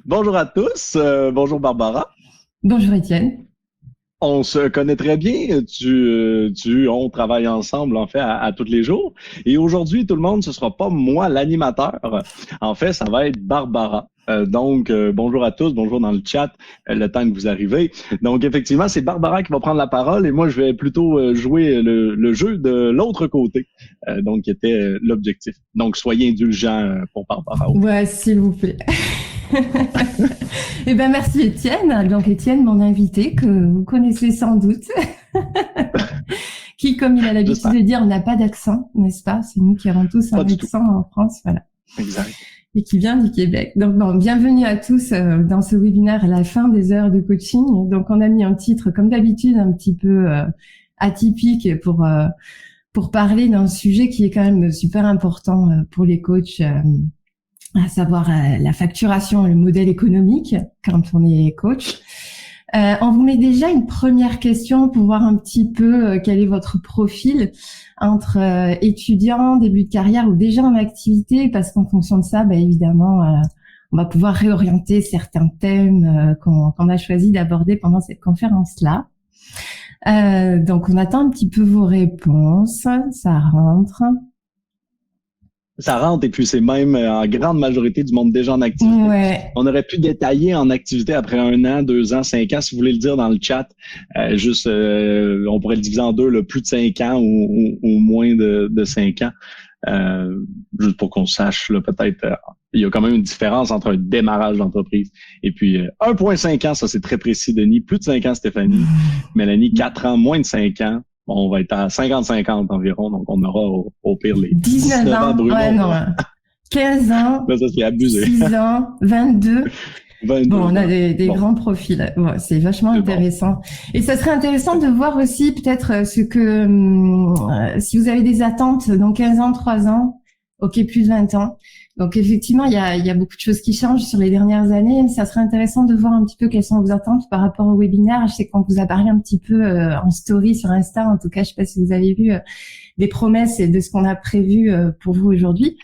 Bonjour à tous, bonjour Barbara. Bonjour Étienne. On se connaît très bien, on travaille ensemble en fait à tous les jours. Et aujourd'hui, tout le monde, ce sera pas moi l'animateur. En fait, ça va être Barbara. Donc, bonjour à tous, bonjour dans le chat, le temps que vous arrivez. Donc, effectivement, c'est Barbara qui va prendre la parole et moi, je vais plutôt jouer le jeu de l'autre côté, donc qui était l'objectif. Donc, soyez indulgents pour Barbara. Ouais, s'il vous plaît. Eh ben merci Étienne. Donc Étienne, mon invité que vous connaissez sans doute, qui, comme il a l'habitude de dire, n'a pas d'accent, n'est-ce pas? C'est nous qui avons tous un accent en France, voilà. Exact. Et qui vient du Québec. Donc bon, bienvenue à tous dans ce webinaire à la fin des heures de coaching. Donc on a mis un titre, comme d'habitude, un petit peu atypique pour parler d'un sujet qui est quand même super important pour les coachs. À savoir la facturation, le modèle économique quand on est coach. On vous met déjà une première question pour voir un petit peu quel est votre profil entre étudiant, début de carrière ou déjà en activité, parce qu'en fonction de ça, évidemment, on va pouvoir réorienter certains thèmes qu'on a choisi d'aborder pendant cette conférence-là. Donc, on attend un petit peu vos réponses. Ça rentre. Ça rentre et puis c'est même en grande majorité du monde déjà en activité. Ouais. On aurait pu détailler en activité après 1 an, 2 ans, 5 ans, si vous voulez le dire dans le chat. On pourrait le diviser en deux, là, plus de 5 ans ou moins de 5 ans. Juste pour qu'on sache, là, peut-être, il y a quand même une différence entre un démarrage d'entreprise et puis 1,5 ans, ça c'est très précis, Denis. Plus de 5 ans, Stéphanie. Mélanie, 4 ans, moins de 5 ans. On va être à 50-50 environ, donc on aura au pire les 19 ans, Bruno. Ouais, non, 15 ans, ça c'est abusé. 6 ans, 22. 22 bon, on a des grands profils. Bon, c'est vachement intéressant. Bon. Et ça serait intéressant de voir aussi peut-être ce que, si vous avez des attentes, donc 15 ans, 3 ans, ok, plus de 20 ans. Donc effectivement, il y a beaucoup de choses qui changent sur les dernières années, mais ça serait intéressant de voir un petit peu quelles sont vos attentes par rapport au webinaire. Je sais qu'on vous a parlé un petit peu en story sur Insta, en tout cas, je sais pas si vous avez vu des promesses et de ce qu'on a prévu pour vous aujourd'hui.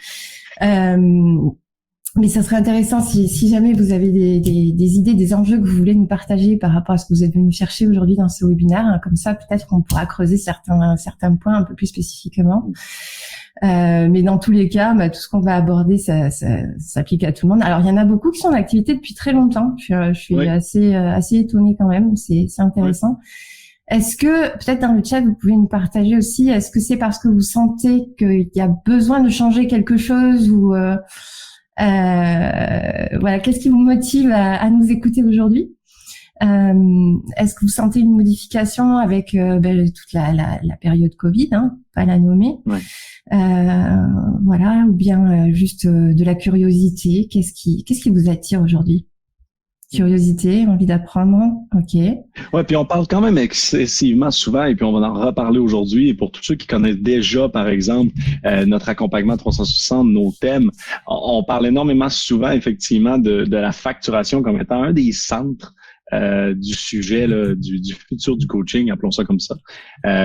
Mais ça serait intéressant si jamais vous avez des idées, des enjeux que vous voulez nous partager par rapport à ce que vous êtes venu chercher aujourd'hui dans ce webinaire. Comme ça, peut-être qu'on pourra creuser certains points un peu plus spécifiquement. Mais dans tous les cas, tout ce qu'on va aborder, ça s'applique à tout le monde. Alors, il y en a beaucoup qui sont en activité depuis très longtemps. Je suis oui. assez étonnée quand même. C'est intéressant. Oui. Est-ce que, peut-être dans le chat, vous pouvez nous partager aussi, est-ce que c'est parce que vous sentez qu'il y a besoin de changer quelque chose ou voilà, qu'est-ce qui vous motive à nous écouter aujourd'hui? Est-ce que vous sentez une modification avec toute la période Covid, pas la nommer, ouais. Voilà, ou bien juste de la curiosité. Qu'est-ce qui vous attire aujourd'hui? Curiosité, envie d'apprendre, ok. Ouais, puis on parle quand même excessivement souvent, et puis on va en reparler aujourd'hui. Et pour tous ceux qui connaissent déjà, par exemple, notre accompagnement 360, nos thèmes, on parle énormément souvent, effectivement, de la facturation comme étant un des centres du sujet là, du futur du coaching, appelons ça comme ça.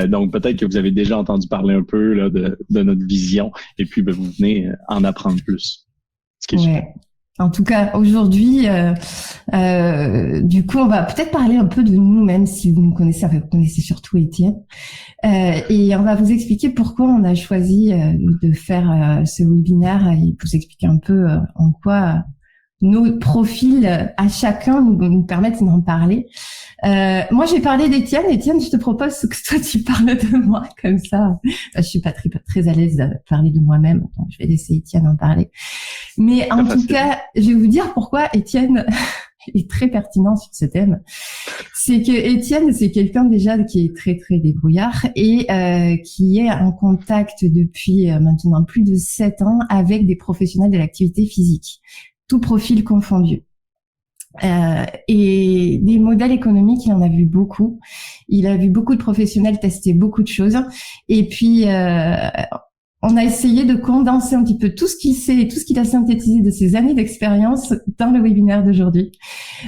Donc peut-être que vous avez déjà entendu parler un peu là, de notre vision, et puis vous venez en apprendre plus. Ce qui est super. En tout cas, aujourd'hui, du coup, on va peut-être parler un peu de nous, même si vous nous connaissez, vous connaissez surtout Étienne. Et on va vous expliquer pourquoi on a choisi de faire ce webinaire et vous expliquer un peu en quoi nos profils à chacun nous permettent d'en parler. Moi, j'ai parlé d'Étienne. Étienne, je te propose que toi, tu parles de moi, comme ça. Je suis pas très à l'aise de parler de moi-même, donc je vais laisser Étienne en parler. Mais en tout cas, je vais vous dire pourquoi Étienne est très pertinent sur ce thème. C'est que Étienne, c'est quelqu'un déjà qui est très, très débrouillard et qui est en contact depuis maintenant plus de 7 ans avec des professionnels de l'activité physique. Tout profil confondu. Et des modèles économiques, il en a vu beaucoup. Il a vu beaucoup de professionnels tester beaucoup de choses. Et puis, on a essayé de condenser un petit peu tout ce qu'il sait et tout ce qu'il a synthétisé de ses années d'expérience dans le webinaire d'aujourd'hui.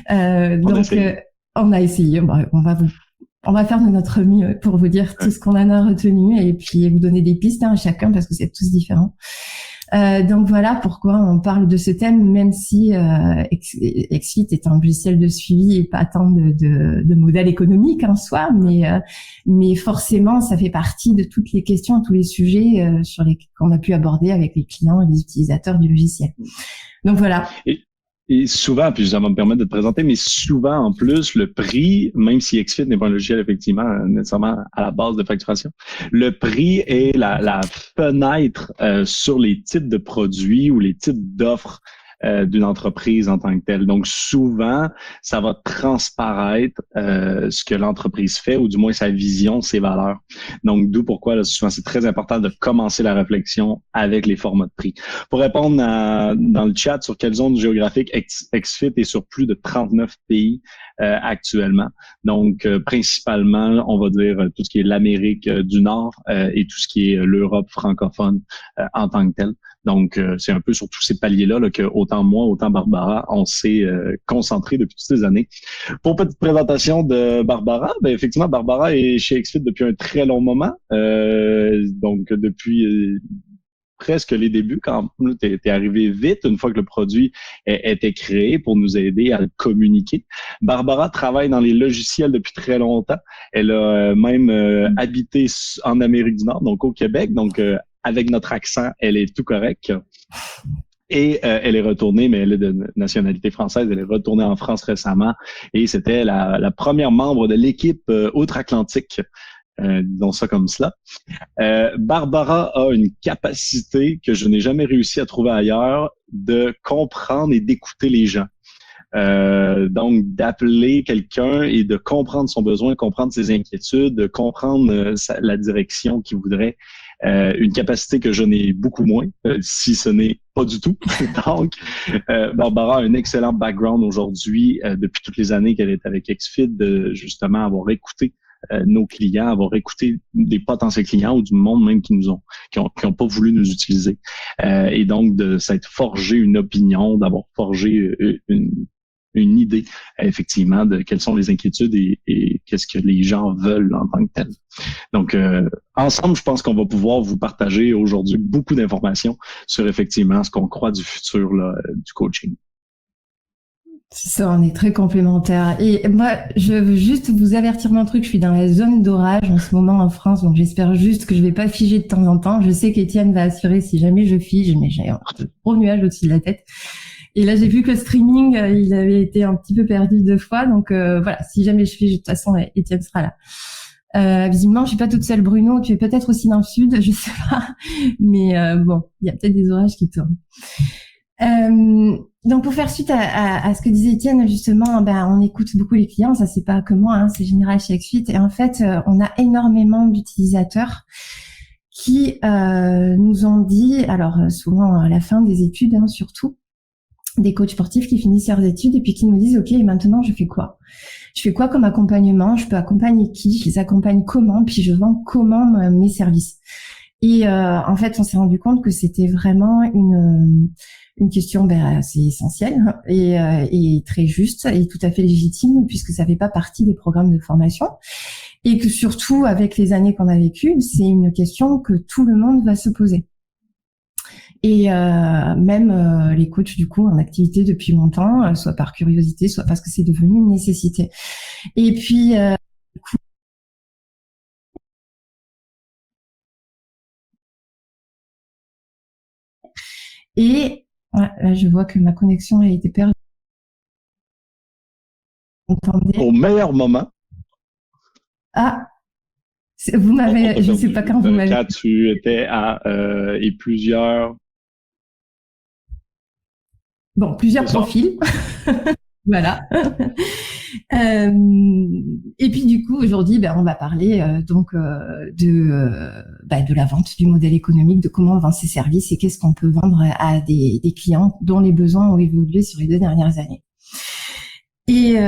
On a essayé. On va on va faire de notre mieux pour vous dire tout ce qu'on en a retenu et puis vous donner des pistes à chacun parce que c'est tous différents. Donc voilà pourquoi on parle de ce thème, même si XFIT est un logiciel de suivi et pas tant de modèle économique en soi, mais forcément ça fait partie de toutes les questions, tous les sujets qu'on a pu aborder avec les clients et les utilisateurs du logiciel. Donc voilà. Et souvent, puis ça va me permettre de te présenter, mais souvent en plus, le prix, même si XFIT n'est pas un logiciel effectivement nécessairement à la base de facturation, le prix est la fenêtre sur les types de produits ou les types d'offres d'une entreprise en tant que telle. Donc souvent, ça va transparaître ce que l'entreprise fait ou du moins sa vision, ses valeurs. Donc d'où pourquoi là, souvent c'est très important de commencer la réflexion avec les formats de prix. Pour répondre dans le chat sur quelle zone géographique XFIT est sur plus de 39 pays actuellement. Donc principalement, on va dire tout ce qui est l'Amérique du Nord et tout ce qui est l'Europe francophone en tant que telle. Donc, c'est un peu sur tous ces paliers-là là, que autant moi, autant Barbara, on s'est concentré depuis toutes ces années. Pour petite présentation de Barbara, ben effectivement, Barbara est chez XFIT depuis un très long moment. Donc, depuis presque les débuts, quand tu es arrivé vite, une fois que le produit était créé pour nous aider à le communiquer. Barbara travaille dans les logiciels depuis très longtemps. Elle a même habité en Amérique du Nord, donc au Québec. Donc, avec notre accent, elle est tout correcte. Et elle est retournée, mais elle est de nationalité française, elle est retournée en France récemment. Et c'était la première membre de l'équipe outre-Atlantique, disons ça comme cela. Barbara a une capacité que je n'ai jamais réussi à trouver ailleurs de comprendre et d'écouter les gens. Donc, d'appeler quelqu'un et de comprendre son besoin, comprendre ses inquiétudes, de comprendre la direction qu'il voudrait. Une capacité que je n'ai beaucoup moins, si ce n'est pas du tout. Donc, Barbara a un excellent background aujourd'hui, depuis toutes les années qu'elle est avec XFIT, de justement avoir écouté nos clients, avoir écouté des potentiels clients ou du monde même qui ont pas voulu nous utiliser. Et donc, de s'être forgé une opinion, d'avoir forgé une idée, effectivement, de quelles sont les inquiétudes et qu'est-ce que les gens veulent en tant que tel. Donc, ensemble, je pense qu'on va pouvoir vous partager aujourd'hui beaucoup d'informations sur, effectivement, ce qu'on croit du futur là, du coaching. C'est ça, on est très complémentaires. Et moi, je veux juste vous avertir d'un truc, je suis dans la zone d'orage en ce moment en France, donc j'espère juste que je vais pas figer de temps en temps. Je sais qu'Étienne va assurer si jamais je fige, mais j'ai un gros nuage au-dessus de la tête. Et là, j'ai vu que le streaming, il avait été un petit peu perdu 2 fois. Donc voilà, si jamais je fige, de toute façon, Étienne sera là. Visiblement, je suis pas toute seule. Bruno, tu es peut-être aussi dans le sud, je sais pas. Mais bon, il y a peut-être des orages qui tournent. Donc pour faire suite à ce que disait Étienne, justement, on écoute beaucoup les clients. Ça, c'est pas que moi, hein, c'est général chez XFIT. Et en fait, on a énormément d'utilisateurs qui nous ont dit, alors souvent à la fin des études, hein, surtout, des coachs sportifs qui finissent leurs études et puis qui nous disent ok, maintenant je fais quoi comme accompagnement, je peux accompagner qui, je les accompagne comment, puis je vends comment mes services. Et en fait on s'est rendu compte que c'était vraiment une question assez essentielle et très juste et tout à fait légitime puisque ça fait pas partie des programmes de formation et que surtout avec les années qu'on a vécues, c'est une question que tout le monde va se poser. Et même les coachs du coup en activité depuis longtemps, soit par curiosité, soit parce que c'est devenu une nécessité. Et puis du coup, et là je vois que ma connexion a été perdue. Entendez. Au meilleur moment. Ah, vous m'avez, je sais pas quand vous m'avez. Quand tu étais à et plusieurs. Bon, plusieurs profils. Voilà. Et puis du coup aujourd'hui, on va parler de la vente, du modèle économique, de comment on vend ses services et qu'est-ce qu'on peut vendre à des clients dont les besoins ont évolué sur les 2 dernières années. Et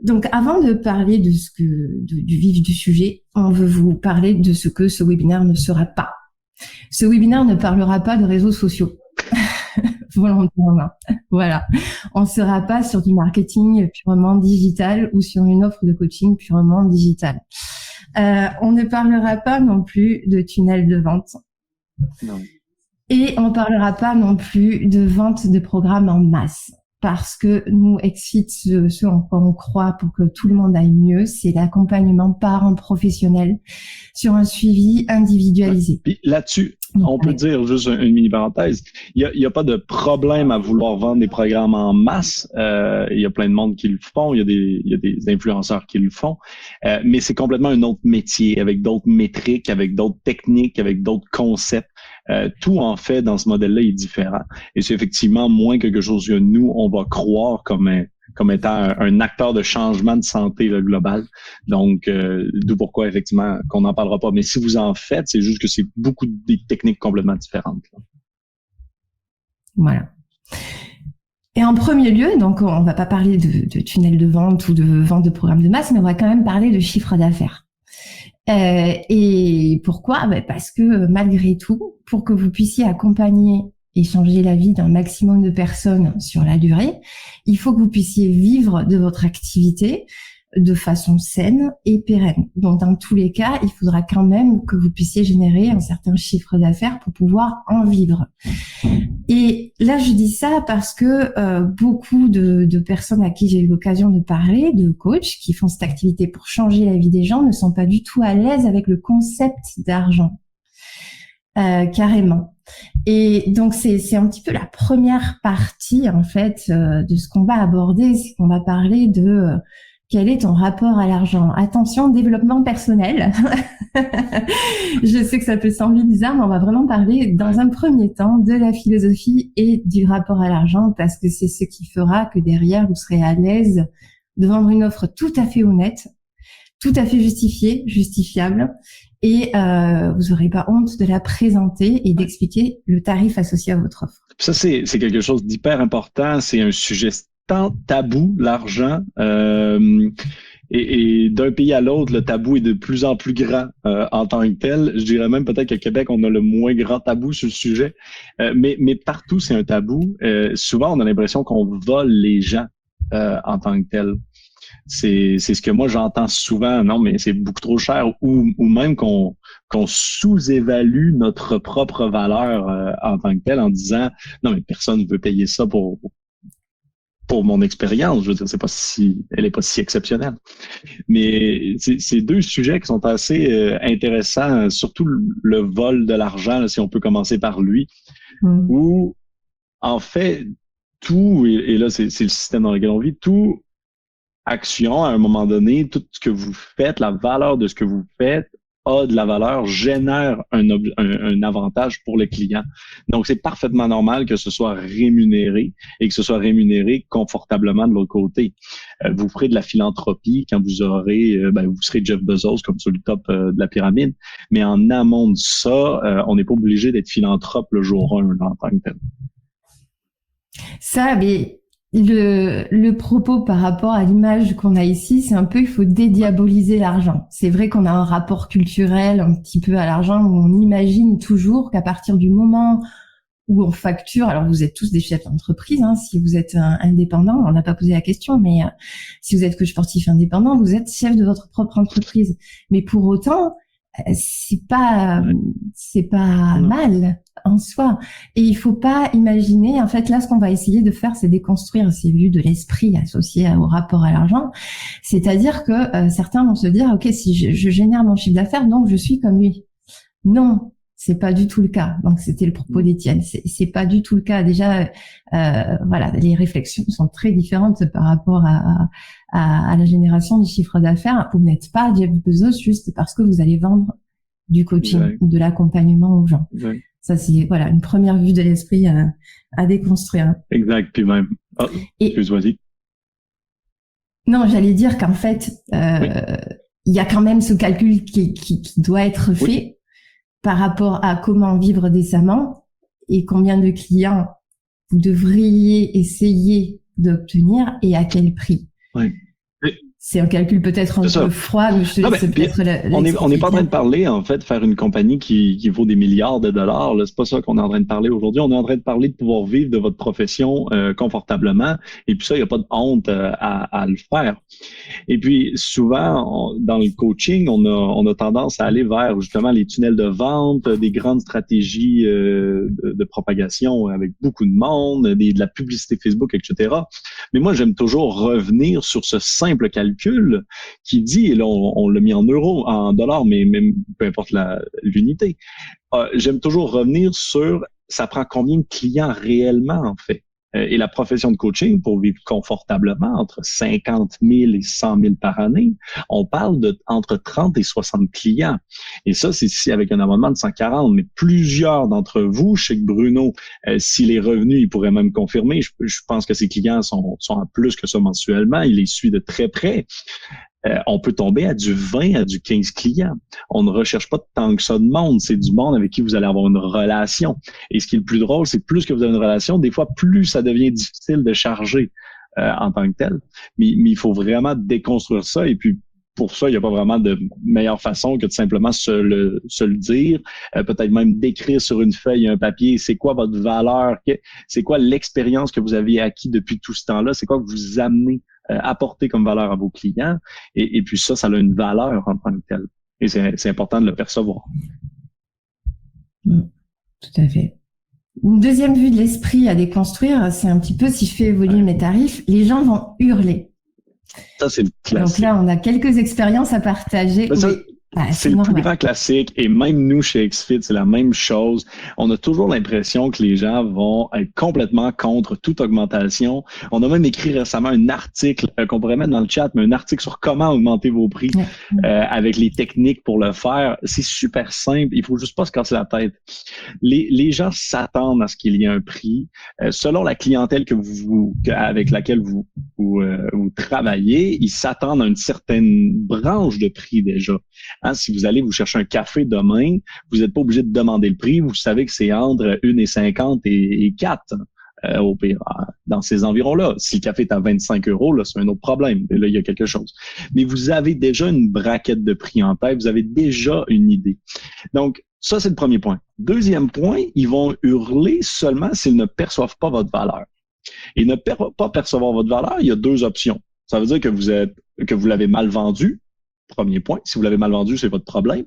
donc avant de parler de du vif du sujet, on veut vous parler de ce que ce webinaire ne sera pas. Ce webinaire ne parlera pas de réseaux sociaux. volontairement. Voilà. On ne sera pas sur du marketing purement digital ou sur une offre de coaching purement digitale. On ne parlera pas non plus de tunnel de vente. Non. Et on ne parlera pas non plus de vente de programmes en masse. Parce que nous, Exfit, ce en quoi on croit pour que tout le monde aille mieux, c'est l'accompagnement par un professionnel sur un suivi individualisé. Puis là-dessus, on peut dire juste une mini parenthèse. Il y a pas de problème à vouloir vendre des programmes en masse. Il y a plein de monde qui le font. Il y a des influenceurs qui le font. Mais c'est complètement un autre métier avec d'autres métriques, avec d'autres techniques, avec d'autres concepts. Tout en fait dans ce modèle-là est différent. Et c'est effectivement moins quelque chose que nous, on va croire comme étant un acteur de changement de santé là, global. Donc, d'où pourquoi, effectivement, qu'on n'en parlera pas. Mais si vous en faites, c'est juste que c'est beaucoup des techniques complètement différentes. Là. Voilà. Et en premier lieu, donc, on va pas parler de tunnel de vente ou de vente de programmes de masse, mais on va quand même parler de chiffre d'affaires. Et pourquoi? Parce que malgré tout, pour que vous puissiez accompagner et changer la vie d'un maximum de personnes sur la durée, il faut que vous puissiez vivre de votre activité de façon saine et pérenne. Donc, dans tous les cas, il faudra quand même que vous puissiez générer un certain chiffre d'affaires pour pouvoir en vivre. Et là, je dis ça parce que beaucoup de personnes à qui j'ai eu l'occasion de parler, de coachs qui font cette activité pour changer la vie des gens, ne sont pas du tout à l'aise avec le concept d'argent. Carrément. Et donc c'est un petit peu la première partie en fait de ce qu'on va aborder, c'est qu'on va parler de quel est ton rapport à l'argent. Attention, développement personnel. Je sais que ça peut sembler bizarre, mais on va vraiment parler dans un premier temps de la philosophie et du rapport à l'argent parce que c'est ce qui fera que derrière vous serez à l'aise de vendre une offre tout à fait honnête, tout à fait justifiée, justifiable. Et vous n'aurez pas honte de la présenter et d'expliquer le tarif associé à votre offre. Ça, c'est quelque chose d'hyper important. C'est un sujet tant tabou, l'argent. Et d'un pays à l'autre, le tabou est de plus en plus grand en tant que tel. Je dirais même peut-être qu'à Québec, on a le moins grand tabou sur le sujet. Mais partout, c'est un tabou. Souvent, on a l'impression qu'on vole les gens en tant que tel. C'est ce que moi j'entends souvent. Non, mais c'est beaucoup trop cher, ou même qu'on sous-évalue notre propre valeur en tant que tel en disant non, mais personne ne veut payer ça pour mon expérience. Je veux dire, elle est pas si exceptionnelle. Mais c'est deux sujets qui sont assez intéressants, surtout le vol de l'argent, là, si on peut commencer par lui, où en fait tout, et là c'est le système dans lequel on vit, tout action, à un moment donné, tout ce que vous faites, la valeur de ce que vous faites a de la valeur, génère un avantage pour le client. Donc, c'est parfaitement normal que ce soit rémunéré et que ce soit rémunéré confortablement de l'autre côté. Vous ferez de la philanthropie quand vous aurez, vous serez Jeff Bezos comme sur le top de la pyramide, mais en amont de ça, on n'est pas obligé d'être philanthrope le jour 1 en tant que tel. Ça, mais le propos par rapport à l'image qu'on a ici, c'est un peu, il faut dédiaboliser l'argent. C'est vrai qu'on a un rapport culturel un petit peu à l'argent où on imagine toujours qu'à partir du moment où on facture, alors vous êtes tous des chefs d'entreprise, hein, si vous êtes indépendant, on n'a pas posé la question, mais si vous êtes coach sportif indépendant, vous êtes chef de votre propre entreprise. Mais pour autant, c'est pas mal en soi, et il faut pas imaginer, en fait là ce qu'on va essayer de faire, c'est déconstruire ces vues de l'esprit associées au rapport à l'argent. C'est-à-dire que certains vont se dire ok, si je génère mon chiffre d'affaires, donc je suis comme lui. Non, c'est pas du tout le cas. Donc c'était le propos d'Étienne, c'est pas du tout le cas. Déjà voilà, les réflexions sont très différentes par rapport à la génération du chiffre d'affaires. Vous n'êtes pas Jeff Bezos juste parce que vous allez vendre du coaching ou de l'accompagnement aux gens. Ça, c'est voilà une première vue de l'esprit à déconstruire. Exact. Puis même. Vas-y. Non, j'allais dire qu'en fait, il y a quand même ce calcul qui doit être fait par rapport à comment vivre décemment et combien de clients vous devriez essayer d'obtenir et à quel prix. Oui. c'est un calcul peut-être un peu froid, mais je te laisse peut-être on n'est pas en train de parler, en fait, de faire une compagnie qui vaut des milliards de dollars. C'est pas ça qu'on est en train de parler aujourd'hui. On est en train de parler de pouvoir vivre de votre profession confortablement. Et puis ça, il n'y a pas de honte à le faire. Et puis, souvent, dans le coaching, on a tendance à aller vers justement les tunnels de vente, des grandes stratégies de propagation avec beaucoup de monde, de la publicité Facebook, etc. Mais moi, j'aime toujours revenir sur ce simple calcul qui dit, et là, on l'a mis en euros, en dollars, mais même peu importe l'unité. J'aime toujours revenir sur ça prend combien de clients réellement, en fait. Et la profession de coaching, pour vivre confortablement, entre 50 000 et 100 000 par année, on parle de entre 30 et 60 clients. Et ça, c'est ici avec un abonnement de 140. Mais plusieurs d'entre vous, je sais que Bruno, si les revenus, il pourrait même confirmer, je pense que ses clients sont à plus que ça mensuellement. Il les suit de très près. On peut tomber à du 20, à du 15 clients. On ne recherche pas tant que ça de monde. C'est du monde avec qui vous allez avoir une relation. Et ce qui est le plus drôle, c'est plus que vous avez une relation, des fois, plus ça devient difficile de charger en tant que tel. Mais il faut vraiment déconstruire ça. Et puis, pour ça, il n'y a pas vraiment de meilleure façon que de simplement se le dire, peut-être même d'écrire sur une feuille, un papier, c'est quoi votre valeur, c'est quoi l'expérience que vous avez acquis depuis tout ce temps-là, c'est quoi que vous amenez apporter comme valeur à vos clients. Et puis ça a une valeur en tant que telle. Et c'est important de le percevoir. Tout à fait. Une deuxième vue de l'esprit à déconstruire, c'est un petit peu si je fais évoluer mes tarifs, les gens vont hurler. Ça, c'est le classique. Donc là, on a quelques expériences à partager. C'est le plus grand classique. Et même nous, chez XFIT, c'est la même chose. On a toujours l'impression que les gens vont être complètement contre toute augmentation. On a même écrit récemment un article qu'on pourrait mettre dans le chat, mais un article sur comment augmenter vos prix avec les techniques pour le faire. C'est super simple. Il faut juste pas se casser la tête. Les gens s'attendent à ce qu'il y ait un prix. Selon la clientèle avec laquelle vous travaillez, ils s'attendent à une certaine branche de prix déjà. Hein, si vous allez vous chercher un café demain, vous n'êtes pas obligé de demander le prix. Vous savez que c'est entre 1,50 et 4 au pire, dans ces environs-là. Si le café est à 25 €, là, c'est un autre problème. Et là, il y a quelque chose. Mais vous avez déjà une braquette de prix en tête. Vous avez déjà une idée. Donc, ça, c'est le premier point. Deuxième point, ils vont hurler seulement s'ils ne perçoivent pas votre valeur. Et ne pas percevoir votre valeur, il y a deux options. Ça veut dire que vous l'avez mal vendu. Premier point, si vous l'avez mal vendu, c'est votre problème.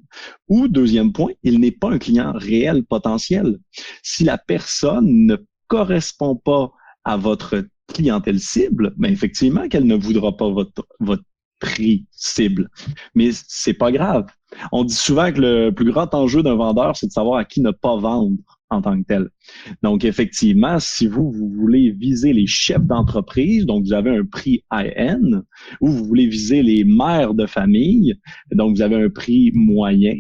Ou deuxième point, il n'est pas un client réel potentiel. Si la personne ne correspond pas à votre clientèle cible, ben effectivement qu'elle ne voudra pas votre prix cible. Mais c'est pas grave. On dit souvent que le plus grand enjeu d'un vendeur, c'est de savoir à qui ne pas vendre en tant que tel. Donc, effectivement, si vous voulez viser les chefs d'entreprise, donc vous avez un prix high-end, ou vous voulez viser les mères de famille, donc vous avez un prix moyen,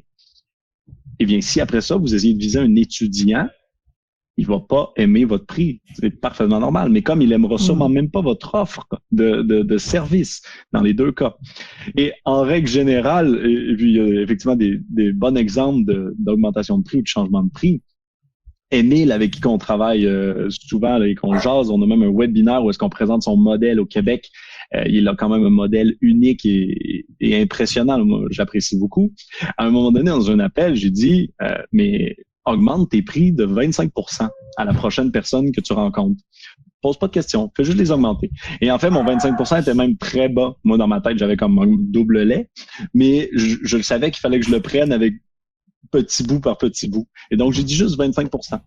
eh bien, si après ça, vous essayez de viser un étudiant, il va pas aimer votre prix. C'est parfaitement normal. Mais comme il aimera sûrement même pas votre offre de service dans les deux cas. Et en règle générale, et puis il y a effectivement des bons exemples d'augmentation de prix ou de changement de prix. Émile, avec qui on travaille souvent là, et qu'on jase, on a même un webinaire où est-ce qu'on présente son modèle au Québec. Il a quand même un modèle unique et impressionnant. Moi, j'apprécie beaucoup. À un moment donné, dans un appel, j'ai dit mais augmente tes prix de 25% à la prochaine personne que tu rencontres. Pose pas de questions, fais juste les augmenter. Et en fait, mon 25% était même très bas. Moi, dans ma tête, j'avais comme un double lait, mais je le savais qu'il fallait que je le prenne avec petit bout par petit bout. Et donc, j'ai dit juste 25%.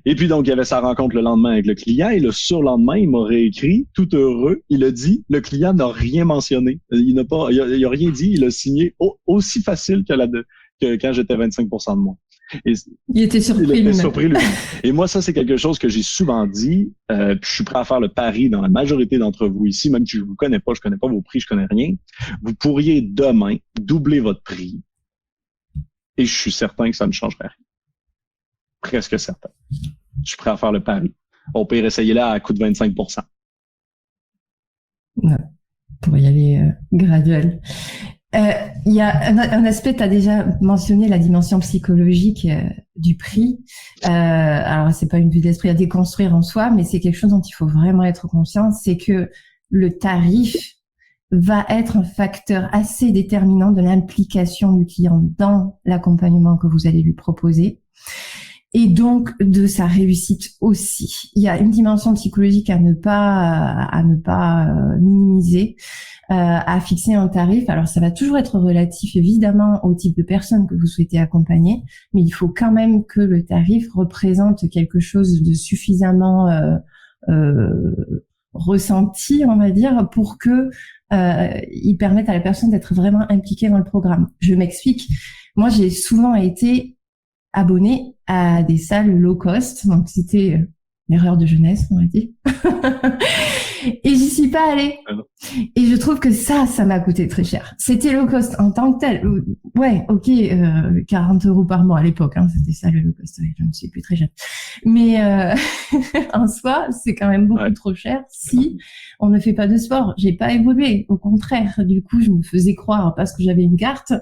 Et puis, donc, il y avait sa rencontre le lendemain avec le client et le surlendemain, il m'a réécrit, tout heureux, il a dit, le client n'a rien mentionné. Il a rien dit, il a signé aussi facile que quand j'étais 25% de moins. Et il était surpris. Il était surpris lui. Et moi, ça, c'est quelque chose que j'ai souvent dit. Puis je suis prêt à faire le pari dans la majorité d'entre vous ici, même si je vous connais pas vos prix, je connais rien. Vous pourriez demain doubler votre prix. Et je suis certain que ça ne changerait rien. Presque certain. Je suis prêt à faire le pari. Au pire, essayez-là à coût de 25%. Ouais, pour y aller graduel. Il y a un aspect, tu as déjà mentionné la dimension psychologique du prix. Alors, c'est pas une vue d'esprit à déconstruire en soi, mais c'est quelque chose dont il faut vraiment être conscient. C'est que le tarif va être un facteur assez déterminant de l'implication du client dans l'accompagnement que vous allez lui proposer. Et donc de sa réussite aussi. Il y a une dimension psychologique à ne pas minimiser, à fixer un tarif. Alors ça va toujours être relatif évidemment au type de personne que vous souhaitez accompagner, mais il faut quand même que le tarif représente quelque chose de suffisamment ressenti, on va dire, pour que il permette à la personne d'être vraiment impliquée dans le programme. Je m'explique. Moi, j'ai souvent été abonnée à des salles low cost, donc c'était l'erreur de jeunesse, on va dire. Et j'y suis pas allée. Et je trouve que ça m'a coûté très cher. C'était low cost en tant que tel. Ouais, ok, 40 € par mois à l'époque, hein, c'était ça le low cost. Je ne suis plus très jeune. Mais en soi, c'est quand même beaucoup trop cher si on ne fait pas de sport. J'ai pas évolué, au contraire. Du coup, je me faisais croire parce que j'avais une carte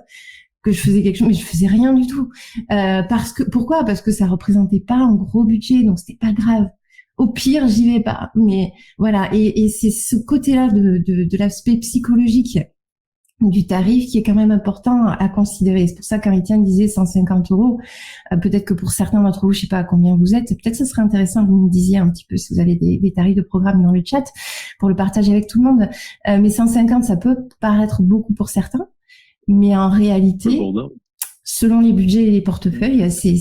que je faisais quelque chose, mais je faisais rien du tout. Pourquoi ? Parce que ça représentait pas un gros budget, donc c'était pas grave. Au pire, j'y vais pas. Mais voilà, et c'est ce côté-là de l'aspect psychologique du tarif qui est quand même important à considérer. C'est pour ça qu'Étienne disait 150 €. Peut-être que pour certains d'entre vous, je sais pas à combien vous êtes, peut-être que ce serait intéressant que vous me disiez un petit peu si vous avez des tarifs de programme dans le chat pour le partager avec tout le monde. Mais 150, ça peut paraître beaucoup pour certains. Mais en réalité, selon les budgets et les portefeuilles, c'est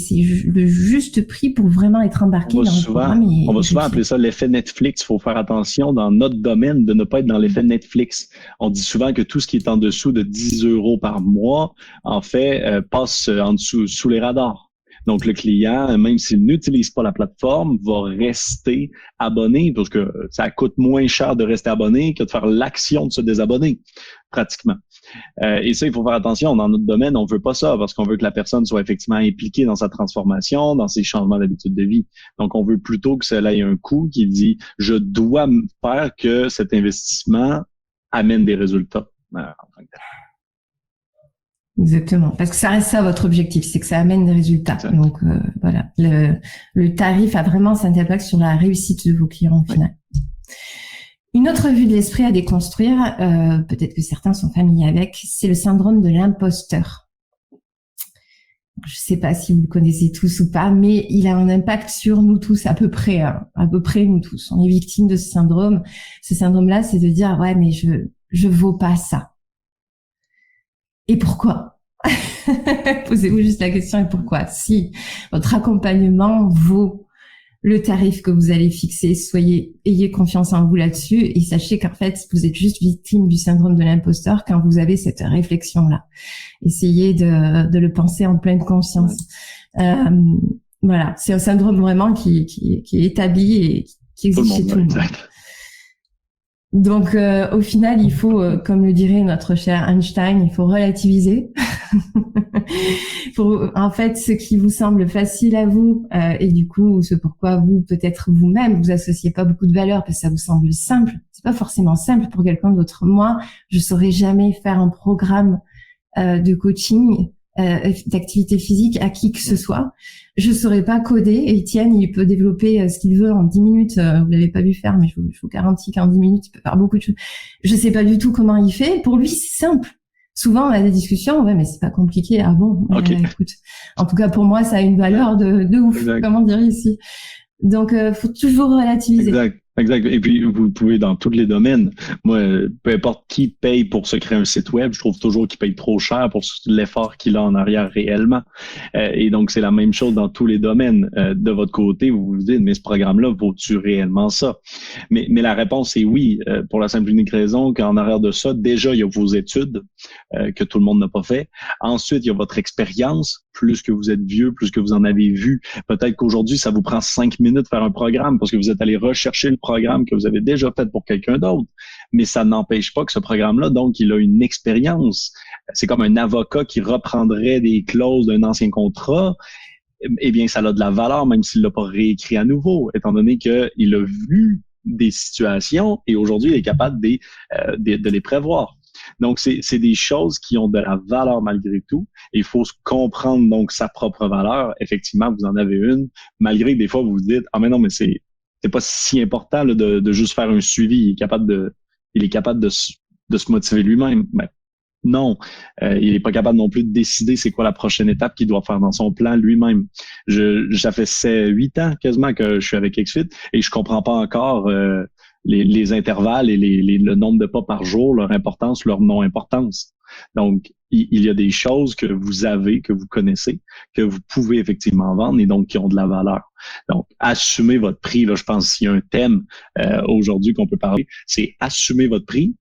le juste prix pour vraiment être embarqué dans le programme. On va souvent appeler ça l'effet Netflix. Il faut faire attention dans notre domaine de ne pas être dans l'effet Netflix. On dit souvent que tout ce qui est en dessous de 10 € par mois, en fait, passe en dessous, sous les radars. Donc, le client, même s'il n'utilise pas la plateforme, va rester abonné parce que ça coûte moins cher de rester abonné que de faire l'action de se désabonner, pratiquement. Et ça, il faut faire attention. Dans notre domaine, on veut pas ça parce qu'on veut que la personne soit effectivement impliquée dans sa transformation, dans ses changements d'habitude de vie. Donc, on veut plutôt que cela ait un coût qui dit « je dois faire que cet investissement amène des résultats ». Exactement, parce que ça reste ça votre objectif, c'est que ça amène des résultats. Exact. Donc voilà, le tarif a vraiment cet impact sur la réussite de vos clients au final. Une autre vue de l'esprit à déconstruire, peut-être que certains sont familiers avec, c'est le syndrome de l'imposteur. Je sais pas si vous le connaissez tous ou pas, mais il a un impact sur nous tous à peu près nous tous. On est victime de ce syndrome. Ce syndrome-là, c'est de dire ouais, mais je vaux pas ça. Et pourquoi ? Posez-vous juste la question, et pourquoi ? Si votre accompagnement vaut le tarif que vous allez fixer, ayez confiance en vous là-dessus et sachez qu'en fait, vous êtes juste victime du syndrome de l'imposteur quand vous avez cette réflexion-là. Essayez de le penser en pleine conscience. Voilà, c'est un syndrome vraiment qui est établi et qui existe chez tout le monde. Donc, au final, il faut, comme le dirait notre cher Einstein, il faut relativiser. Pour, en fait, ce qui vous semble facile à vous, et du coup, ce pourquoi vous, peut-être vous-même, vous associez pas beaucoup de valeur parce que ça vous semble simple. C'est pas forcément simple pour quelqu'un d'autre. Moi, je saurais jamais faire un programme de coaching, d'activité physique à qui que ce soit. Je saurais pas coder. Étienne, il peut développer ce qu'il veut en 10 minutes. Vous l'avez pas vu faire, mais je vous garantis qu'en 10 minutes, il peut faire beaucoup de choses. Je sais pas du tout comment il fait. Pour lui, c'est simple. Souvent, on a des discussions, ouais, mais c'est pas compliqué. Ah bon? Okay. Écoute. En tout cas, pour moi, ça a une valeur de ouf. Exact. Comment dire ici? Donc, faut toujours relativiser. Exact. Et puis, vous pouvez dans tous les domaines. Moi, peu importe qui paye pour se créer un site web, je trouve toujours qu'il paye trop cher pour l'effort qu'il a en arrière réellement. Et donc, c'est la même chose dans tous les domaines. De votre côté, vous vous dites, mais ce programme-là, vaut-tu réellement ça? Mais la réponse est oui, pour la simple et unique raison qu'en arrière de ça, déjà, il y a vos études que tout le monde n'a pas fait. Ensuite, il y a votre expérience. Plus que vous êtes vieux, plus que vous en avez vu. Peut-être qu'aujourd'hui, ça vous prend 5 minutes de faire un programme parce que vous êtes allé rechercher le programme que vous avez déjà fait pour quelqu'un d'autre. Mais ça n'empêche pas que ce programme-là, donc, il a une expérience. C'est comme un avocat qui reprendrait des clauses d'un ancien contrat. Eh bien, ça a de la valeur, même s'il l'a pas réécrit à nouveau, étant donné qu'il a vu des situations et aujourd'hui, il est capable de les prévoir. Donc, c'est des choses qui ont de la valeur malgré tout. Et il faut comprendre donc sa propre valeur. Effectivement, vous en avez une, malgré que des fois vous vous dites ah mais non, mais c'est pas si important là, de juste faire un suivi. Il est capable de de se motiver lui-même? Ben, non, il n'est pas capable non plus de décider c'est quoi la prochaine étape qu'il doit faire dans son plan lui-même. Ça fait 8 ans quasiment que je suis avec XFIT et je comprends pas encore les intervalles et le nombre de pas par jour, leur importance, leur non-importance. Donc, il y a des choses que vous avez, que vous connaissez, que vous pouvez effectivement vendre et donc qui ont de la valeur. Donc, assumez votre prix. Là, je pense qu'il y a un thème aujourd'hui qu'on peut parler, c'est assumer votre prix.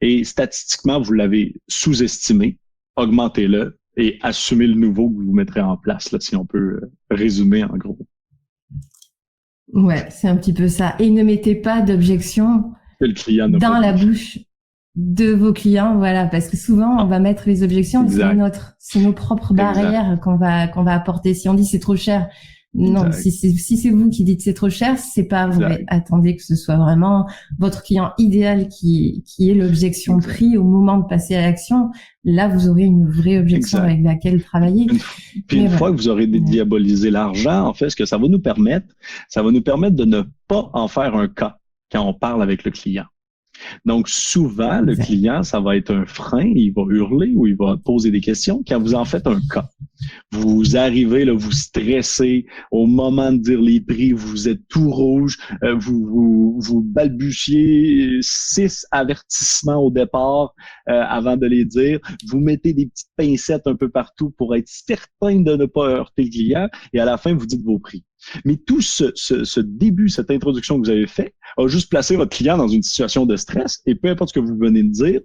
Et statistiquement, vous l'avez sous-estimé, augmentez-le et assumez le nouveau que vous mettrez en place, là, si on peut résumer en gros. Ouais, c'est un petit peu ça. Et ne mettez pas d'objection dans la bouche de vos clients, voilà, parce que souvent on va mettre les objections, c'est nos propres barrières qu'on va apporter. Si on dit c'est trop cher, non, si c'est vous qui dites c'est trop cher, c'est pas vrai. Attendez que ce soit vraiment votre client idéal qui est l'objection prix au moment de passer à l'action. Là, vous aurez une vraie objection avec laquelle travailler. Puis une fois que vous aurez dédiabolisé l'argent, en fait, ce que ça va nous permettre de ne pas en faire un cas quand on parle avec le client. Donc, souvent, le client, ça va être un frein, il va hurler ou il va poser des questions quand vous en faites un cas. Vous arrivez, là, vous stressez, au moment de dire les prix, vous êtes tout rouge, vous balbutiez 6 avertissements au départ avant de les dire, vous mettez des petites pincettes un peu partout pour être certain de ne pas heurter le client et à la fin, vous dites vos prix. Mais tout ce début, cette introduction que vous avez fait, a juste placé votre client dans une situation de stress et peu importe ce que vous venez de dire,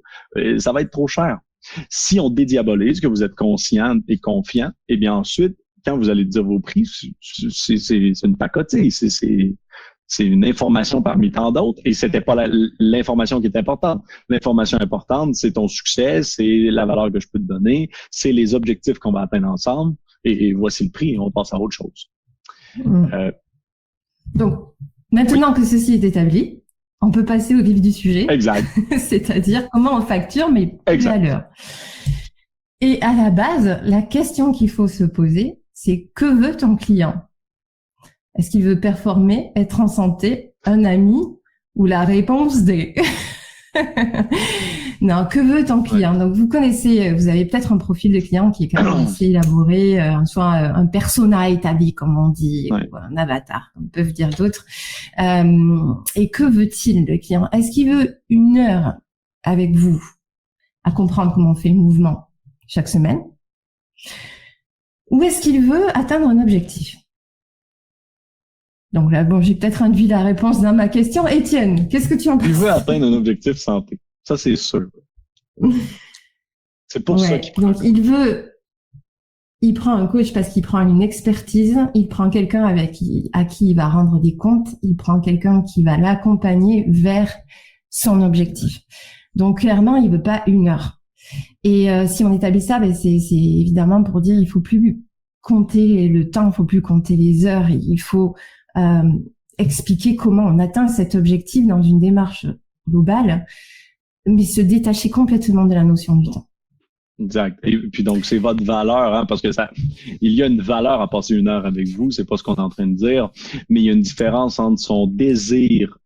ça va être trop cher. Si on dédiabolise, que vous êtes conscient et confiant, eh bien ensuite, quand vous allez dire vos prix, c'est une pacotille, c'est une information parmi tant d'autres et c'était pas l'information qui est importante. L'information importante, c'est ton succès, c'est la valeur que je peux te donner, c'est les objectifs qu'on va atteindre ensemble et voici le prix et on passe à autre chose. Donc, maintenant que ceci est établi, on peut passer au vif du sujet. Exact. C'est-à-dire comment on facture, mais plus à l'heure. Et à la base, la question qu'il faut se poser, c'est que veut ton client? Est-ce qu'il veut performer, être en santé, un ami ou la réponse D? Non, que veut ton client? Donc, vous avez peut-être un profil de client qui est quand même assez élaboré, soit un persona établi, comme on dit, ou un avatar, comme peuvent dire d'autres. Et que veut-il, le client? Est-ce qu'il veut 1 heure avec vous à comprendre comment on fait le mouvement chaque semaine? Ou est-ce qu'il veut atteindre un objectif? Donc là, bon, j'ai peut-être induit la réponse dans ma question. Étienne, qu'est-ce que tu en penses? Il veut atteindre un objectif santé. Ça, c'est sûr. C'est pour ça qu'il prend. Donc, il prend un coach parce qu'il prend une expertise, il prend quelqu'un à qui il va rendre des comptes, il prend quelqu'un qui va l'accompagner vers son objectif. Donc, clairement, il veut pas 1 heure. Et si on établit ça, c'est évidemment pour dire il faut plus compter le temps, il faut plus compter les heures, il faut expliquer comment on atteint cet objectif dans une démarche globale, mais se détacher complètement de la notion du temps. Exact. Et puis donc, c'est votre valeur, hein, parce que il y a une valeur à passer 1 heure avec vous, c'est pas ce qu'on est en train de dire, mais il y a une différence entre son désir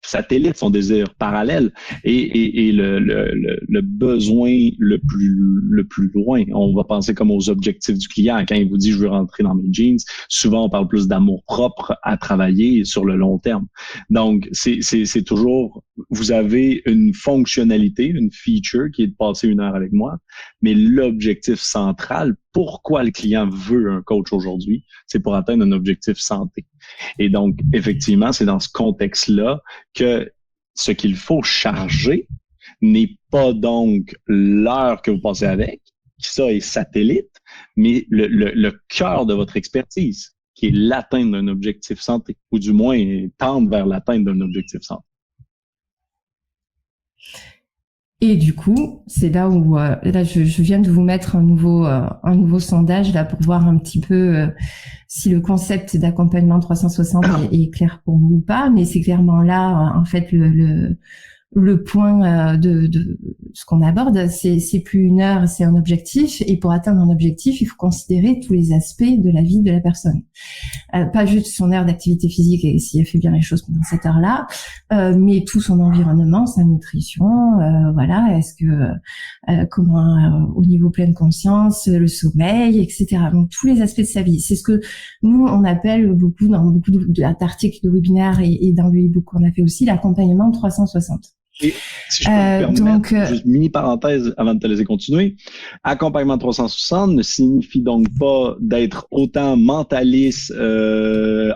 satellite, son désir parallèle et le besoin le plus loin. On va penser comme aux objectifs du client. Quand il vous dit « je veux rentrer dans mes jeans », souvent on parle plus d'amour propre à travailler sur le long terme. Donc, c'est toujours, vous avez une fonctionnalité, une feature qui est de passer 1 heure avec moi, mais l'objectif central, pourquoi le client veut un coach aujourd'hui, c'est pour atteindre un objectif santé. Et donc, effectivement, c'est dans ce contexte-là que ce qu'il faut charger n'est pas donc l'heure que vous passez avec, qui ça est satellite, mais le cœur de votre expertise, qui est l'atteinte d'un objectif santé, ou du moins tendre vers l'atteinte d'un objectif santé. Et du coup, c'est là où là je viens de vous mettre un nouveau sondage là pour voir un petit peu si le concept d'accompagnement 360 est clair pour vous ou pas, mais c'est clairement là en fait le point de ce qu'on aborde, c'est plus une heure, c'est un objectif. Et pour atteindre un objectif, il faut considérer tous les aspects de la vie de la personne. Pas juste son heure d'activité physique et si elle fait bien les choses pendant cette heure-là, mais tout son environnement, sa nutrition, voilà. Est-ce que comment au niveau pleine conscience, le sommeil, etc. Donc tous les aspects de sa vie. C'est ce que nous on appelle beaucoup dans beaucoup d'articles, de webinaires et dans le e-book qu'on a fait aussi l'accompagnement 360. Et si je peux me permettre, juste mini parenthèse avant de te laisser continuer, accompagnement 360 ne signifie donc pas d'être autant mentaliste,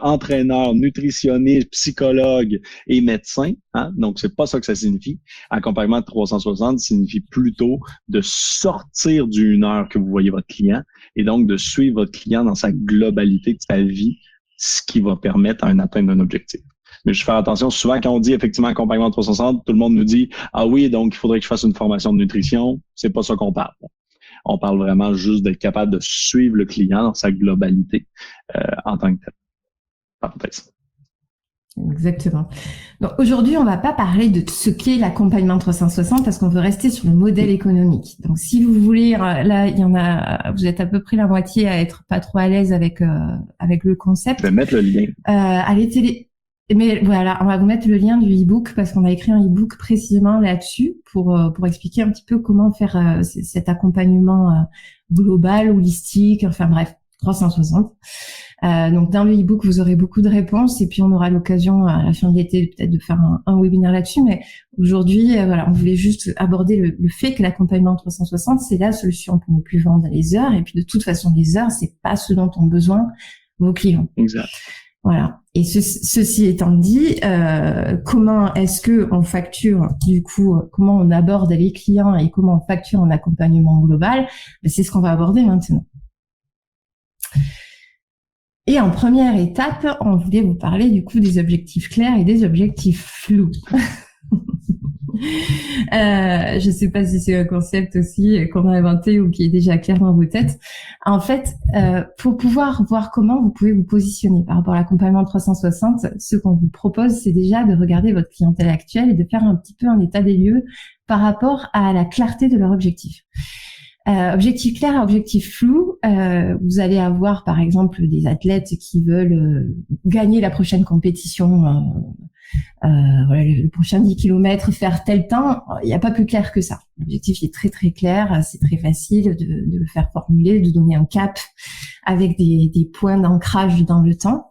entraîneur, nutritionniste, psychologue et médecin. Hein? Donc, c'est pas ça que ça signifie. Accompagnement 360 signifie plutôt de sortir du 1 heure que vous voyez votre client et donc de suivre votre client dans sa globalité de sa vie, ce qui va permettre à atteindre un objectif. Mais je fais attention, souvent quand on dit effectivement accompagnement 360, tout le monde nous dit « Ah oui, donc il faudrait que je fasse une formation de nutrition ». C'est pas ça qu'on parle. On parle vraiment juste d'être capable de suivre le client dans sa globalité en tant que tel. Parenthèse. Exactement. Donc aujourd'hui, on va pas parler de ce qu'est l'accompagnement 360 parce qu'on veut rester sur le modèle économique. Donc si vous voulez, là, il y en a, vous êtes à peu près la moitié à être pas trop à l'aise avec le concept. Je vais mettre le lien. Mais voilà, on va vous mettre le lien du e-book parce qu'on a écrit un e-book précisément là-dessus pour expliquer un petit peu comment faire cet accompagnement global, holistique, enfin bref, 360. Donc dans le e-book, vous aurez beaucoup de réponses et puis on aura l'occasion à la fin de l'été peut-être de faire un webinaire là-dessus. Mais aujourd'hui, voilà, on voulait juste aborder le fait que l'accompagnement 360, c'est la solution pour ne plus vendre les heures. Et puis de toute façon, les heures, c'est pas ce dont ont besoin vos clients. Exact. Voilà. Et ceci étant dit, comment est-ce que on facture du coup, comment on aborde les clients et comment on facture un accompagnement global, c'est ce qu'on va aborder maintenant. Et en première étape, on voulait vous parler du coup des objectifs clairs et des objectifs flous. Je sais pas si c'est un concept aussi qu'on a inventé ou qui est déjà clair dans vos têtes. En fait, pour pouvoir voir comment vous pouvez vous positionner par rapport à l'accompagnement 360, ce qu'on vous propose, c'est déjà de regarder votre clientèle actuelle et de faire un petit peu un état des lieux par rapport à la clarté de leur objectif. Objectif clair, objectif flou. Vous allez avoir par exemple des athlètes qui veulent gagner la prochaine compétition, voilà, le prochain 10 km, faire tel temps. Il n'y a pas plus clair que ça. L'objectif est très très clair, c'est très facile de le faire formuler, de donner un cap avec des points d'ancrage dans le temps.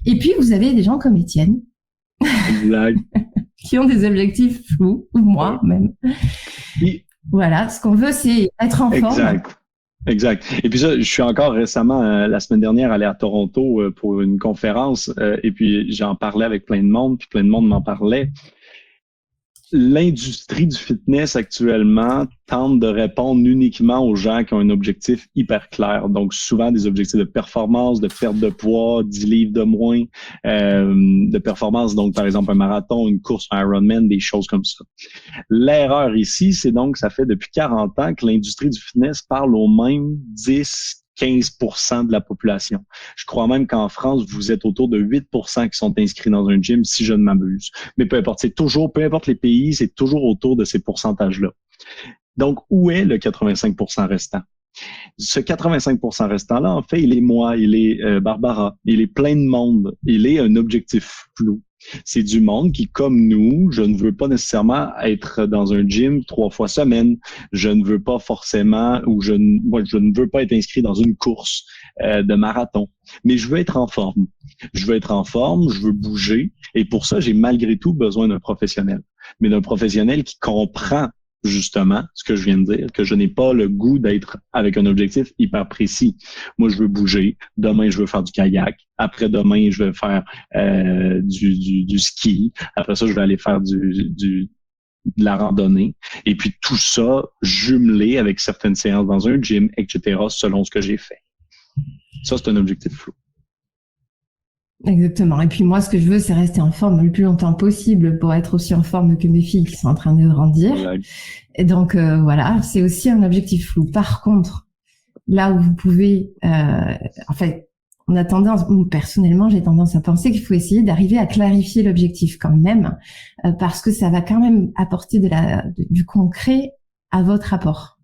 Et puis vous avez des gens comme Étienne qui ont des objectifs flous, ou moi même. Voilà, ce qu'on veut, c'est être en forme. Exact. Et puis ça, je suis encore récemment, la semaine dernière, allé à Toronto pour une conférence et puis j'en parlais avec plein de monde, puis plein de monde m'en parlait. L'industrie du fitness actuellement tente de répondre uniquement aux gens qui ont un objectif hyper clair. Donc, souvent des objectifs de performance, de perte de poids, 10 livres de moins, de performance. Donc, par exemple, un marathon, une course, un Ironman, des choses comme ça. L'erreur ici, c'est donc, ça fait depuis 40 ans que l'industrie du fitness parle au même 10-15% de la population. Je crois même qu'en France, vous êtes autour de 8% qui sont inscrits dans un gym, si je ne m'abuse. Mais peu importe, c'est toujours, peu importe les pays, c'est toujours autour de ces pourcentages-là. Donc, où est le 85% restant? Ce 85% restant-là, en fait, il est moi, il est Barbara, il est plein de monde, il est un objectif flou. C'est du monde qui, comme nous, je ne veux pas nécessairement être dans un gym 3 fois semaine. Je ne veux pas forcément, ou je ne veux pas être inscrit dans une course de marathon. Mais je veux être en forme. Je veux être en forme, je veux bouger. Et pour ça, j'ai malgré tout besoin d'un professionnel. Mais d'un professionnel qui comprend justement ce que je viens de dire, que je n'ai pas le goût d'être avec un objectif hyper précis. Moi, je veux bouger. Demain, je veux faire du kayak. Après-demain, je vais faire du ski. Après ça, je vais aller faire de la randonnée. Et puis, tout ça jumelé avec certaines séances dans un gym, etc., selon ce que j'ai fait. Ça, c'est un objectif flou. Exactement. Et puis moi, ce que je veux, c'est rester en forme le plus longtemps possible pour être aussi en forme que mes filles qui sont en train de grandir. Ouais. Et donc, voilà, c'est aussi un objectif flou. Par contre, là où vous pouvez, en fait, on a tendance, ou personnellement, j'ai tendance à penser qu'il faut essayer d'arriver à clarifier l'objectif quand même, parce que ça va quand même apporter du concret à votre rapport.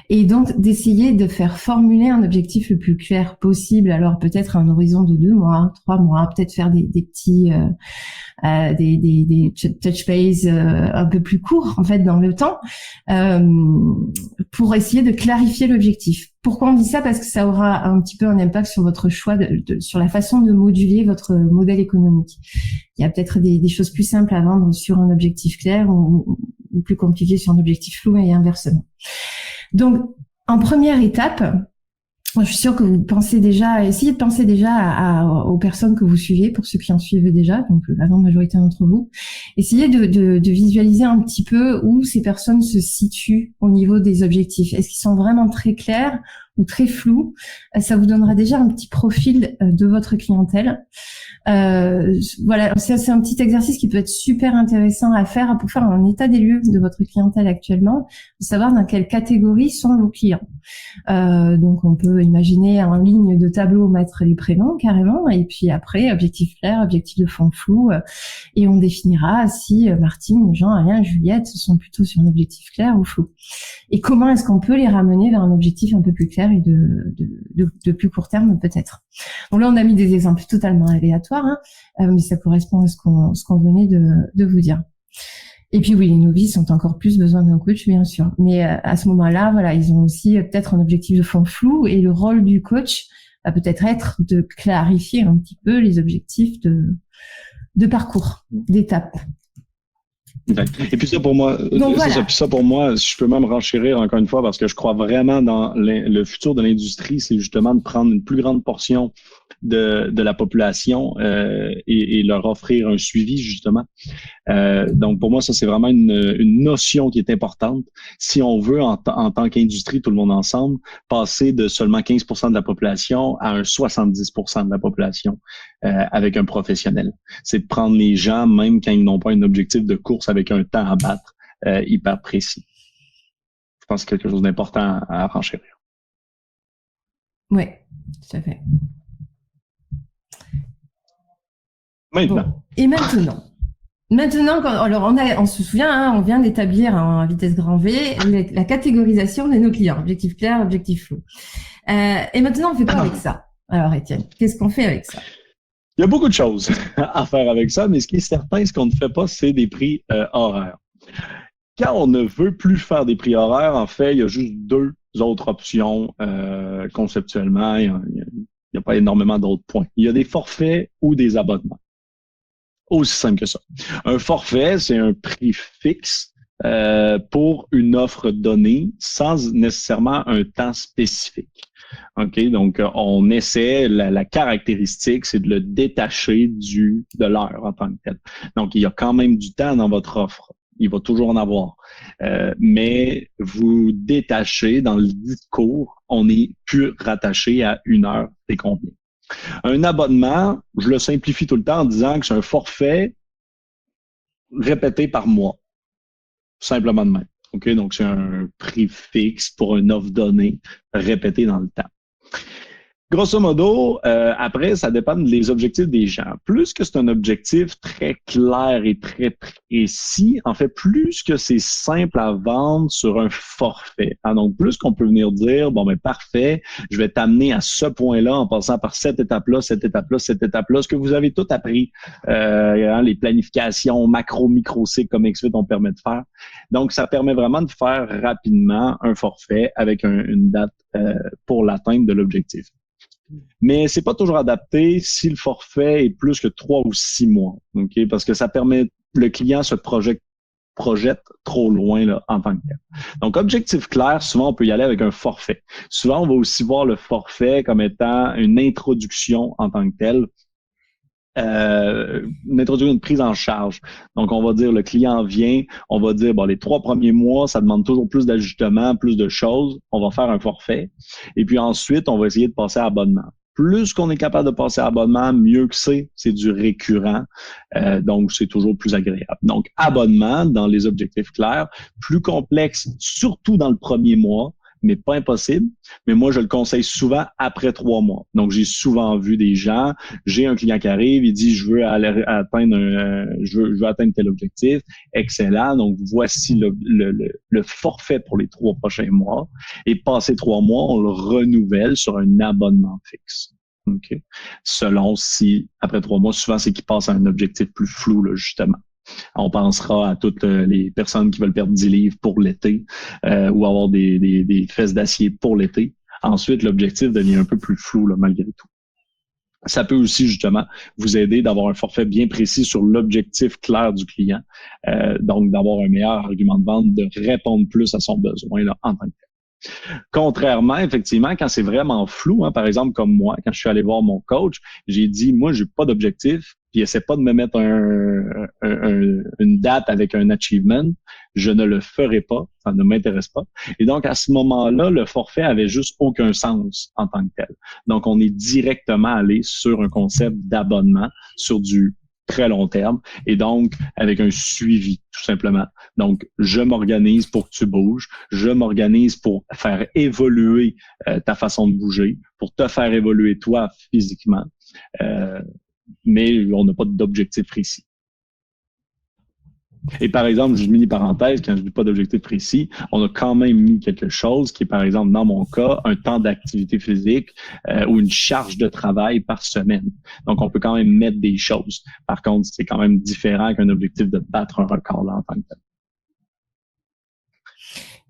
Et donc, d'essayer de faire formuler un objectif le plus clair possible. Alors, peut-être à un horizon de 2 mois, 3 mois, peut-être faire des petits, des touch base un peu plus courts, en fait, dans le temps, pour essayer de clarifier l'objectif. Pourquoi on dit ça? Parce que ça aura un petit peu un impact sur votre choix, sur la façon de moduler votre modèle économique. Il y a peut-être des choses plus simples à vendre sur un objectif clair ou plus compliquées sur un objectif flou et inversement. Donc, en première étape, je suis sûre que vous pensez déjà, essayez de penser déjà aux personnes que vous suivez, pour ceux qui en suivent déjà, donc la grande majorité d'entre vous. Essayez de visualiser un petit peu où ces personnes se situent au niveau des objectifs. Est-ce qu'ils sont vraiment très clairs ou très flous? Ça vous donnera déjà un petit profil de votre clientèle. Voilà, c'est un petit exercice qui peut être super intéressant à faire pour faire un état des lieux de votre clientèle actuellement, de savoir dans quelle catégorie sont vos clients. Donc on peut imaginer en ligne de tableau mettre les prénoms carrément, et puis après objectif clair, objectif de fond flou, et on définira si Martine, Jean, Alain, Juliette sont plutôt sur un objectif clair ou flou. Et comment est-ce qu'on peut les ramener vers un objectif un peu plus clair et de plus court terme peut-être. Donc là on a mis des exemples totalement aléatoires, mais ça correspond à ce qu'on venait de vous dire. Et puis oui, les novices ont encore plus besoin d'un coach, bien sûr. Mais à ce moment-là, voilà, ils ont aussi peut-être un objectif de fond flou, et le rôle du coach va peut-être être de clarifier un petit peu les objectifs de parcours, d'étapes. Et puis ça pour moi, ça pour moi, je peux même renchérir encore une fois, parce que je crois vraiment dans le futur de l'industrie, c'est justement de prendre une plus grande portion de la population et leur offrir un suivi justement. Donc pour moi, ça c'est vraiment une notion qui est importante. Si on veut en tant qu'industrie, tout le monde ensemble, passer de seulement 15% de la population à un 70% de la population avec un professionnel, c'est de prendre les gens même quand ils n'ont pas un objectif de course avec un temps à battre hyper précis. Je pense que c'est quelque chose d'important à renchérir. Oui, tout à fait. Maintenant. Bon. Et maintenant, alors on se souvient, on vient d'établir en vitesse grand V la catégorisation de nos clients, objectif clair, objectif flou. Et maintenant, on fait quoi avec ça? Alors Étienne, qu'est-ce qu'on fait avec ça? Il y a beaucoup de choses à faire avec ça, mais ce qui est certain, ce qu'on ne fait pas, c'est des prix horaires. Quand on ne veut plus faire des prix horaires, en fait, il y a juste 2 autres options conceptuellement. Il n'y a pas énormément d'autres points. Il y a des forfaits ou des abonnements. Aussi simple que ça. Un forfait, c'est un prix fixe pour une offre donnée sans nécessairement un temps spécifique. OK? Donc, on essaie, la caractéristique, c'est de le détacher de l'heure en tant que tel. Donc, il y a quand même du temps dans votre offre. Il va toujours en avoir. Mais vous détachez dans le discours, on n'est plus rattaché à une heure et combien. Un abonnement, je le simplifie tout le temps en disant que c'est un forfait répété par mois. Simplement de même. OK? Donc, c'est un prix fixe pour une offre donnée répétée dans le temps. Grosso modo, après, ça dépend des objectifs des gens. Plus que c'est un objectif très clair et très précis, en fait, plus que c'est simple à vendre sur un forfait. Donc, plus qu'on peut venir dire, bon, ben parfait, je vais t'amener à ce point-là en passant par cette étape-là, cette étape-là, cette étape-là, ce que vous avez tout appris, les planifications, macro, micro, cycle, comme XFIT on permet de faire. Donc, ça permet vraiment de faire rapidement un forfait avec une date pour l'atteinte de l'objectif. Mais c'est pas toujours adapté si le forfait est plus que 3 ou 6 mois, ok? Parce que ça permet, le client se projette trop loin là, en tant que tel. Donc, objectif clair, souvent on peut y aller avec un forfait. Souvent, on va aussi voir le forfait comme étant une introduction en tant que tel. Une prise en charge. Donc, on va dire, le client vient, on va dire, bon, les 3 premiers mois, ça demande toujours plus d'ajustements, plus de choses. On va faire un forfait. Et puis ensuite, on va essayer de passer à abonnement. Plus qu'on est capable de passer à abonnement, mieux que c'est du récurrent. Donc, c'est toujours plus agréable. Donc, abonnement dans les objectifs clairs, plus complexe, surtout dans le premier mois, mais pas impossible. Mais moi, je le conseille souvent après 3 mois. Donc, j'ai souvent vu des gens, j'ai un client qui arrive, il dit, je veux atteindre tel objectif. Excellent. Donc, voici le forfait pour les 3 prochains mois. Et passé 3 mois, on le renouvelle sur un abonnement fixe. Okay. Selon si, après 3 mois, souvent, c'est qu'il passe à un objectif plus flou, là, justement. On pensera à toutes les personnes qui veulent perdre 10 livres pour l'été ou avoir des fesses d'acier pour l'été. Ensuite, l'objectif devient un peu plus flou, là, malgré tout. Ça peut aussi, justement, vous aider d'avoir un forfait bien précis sur l'objectif clair du client. Donc, d'avoir un meilleur argument de vente, de répondre plus à son besoin là, en tant que tel. Contrairement, effectivement, quand c'est vraiment flou, hein, par exemple, comme moi, quand je suis allé voir mon coach, j'ai dit, moi, j'ai pas d'objectif, puis essaie pas de me mettre une date avec un achievement, je ne le ferai pas, ça ne m'intéresse pas. Et donc, à ce moment-là, le forfait avait juste aucun sens en tant que tel. Donc, on est directement allé sur un concept d'abonnement, sur du très long terme, et donc avec un suivi, tout simplement. Donc, je m'organise pour que tu bouges, je m'organise pour faire évoluer ta façon de bouger, pour te faire évoluer toi physiquement, mais on n'a pas d'objectif précis. Et par exemple, je mini parenthèse, quand je dis pas d'objectif précis, on a quand même mis quelque chose qui est, par exemple, dans mon cas, un temps d'activité physique ou une charge de travail par semaine. Donc, on peut quand même mettre des choses. Par contre, c'est quand même différent qu'un objectif de battre un record là en tant que tel.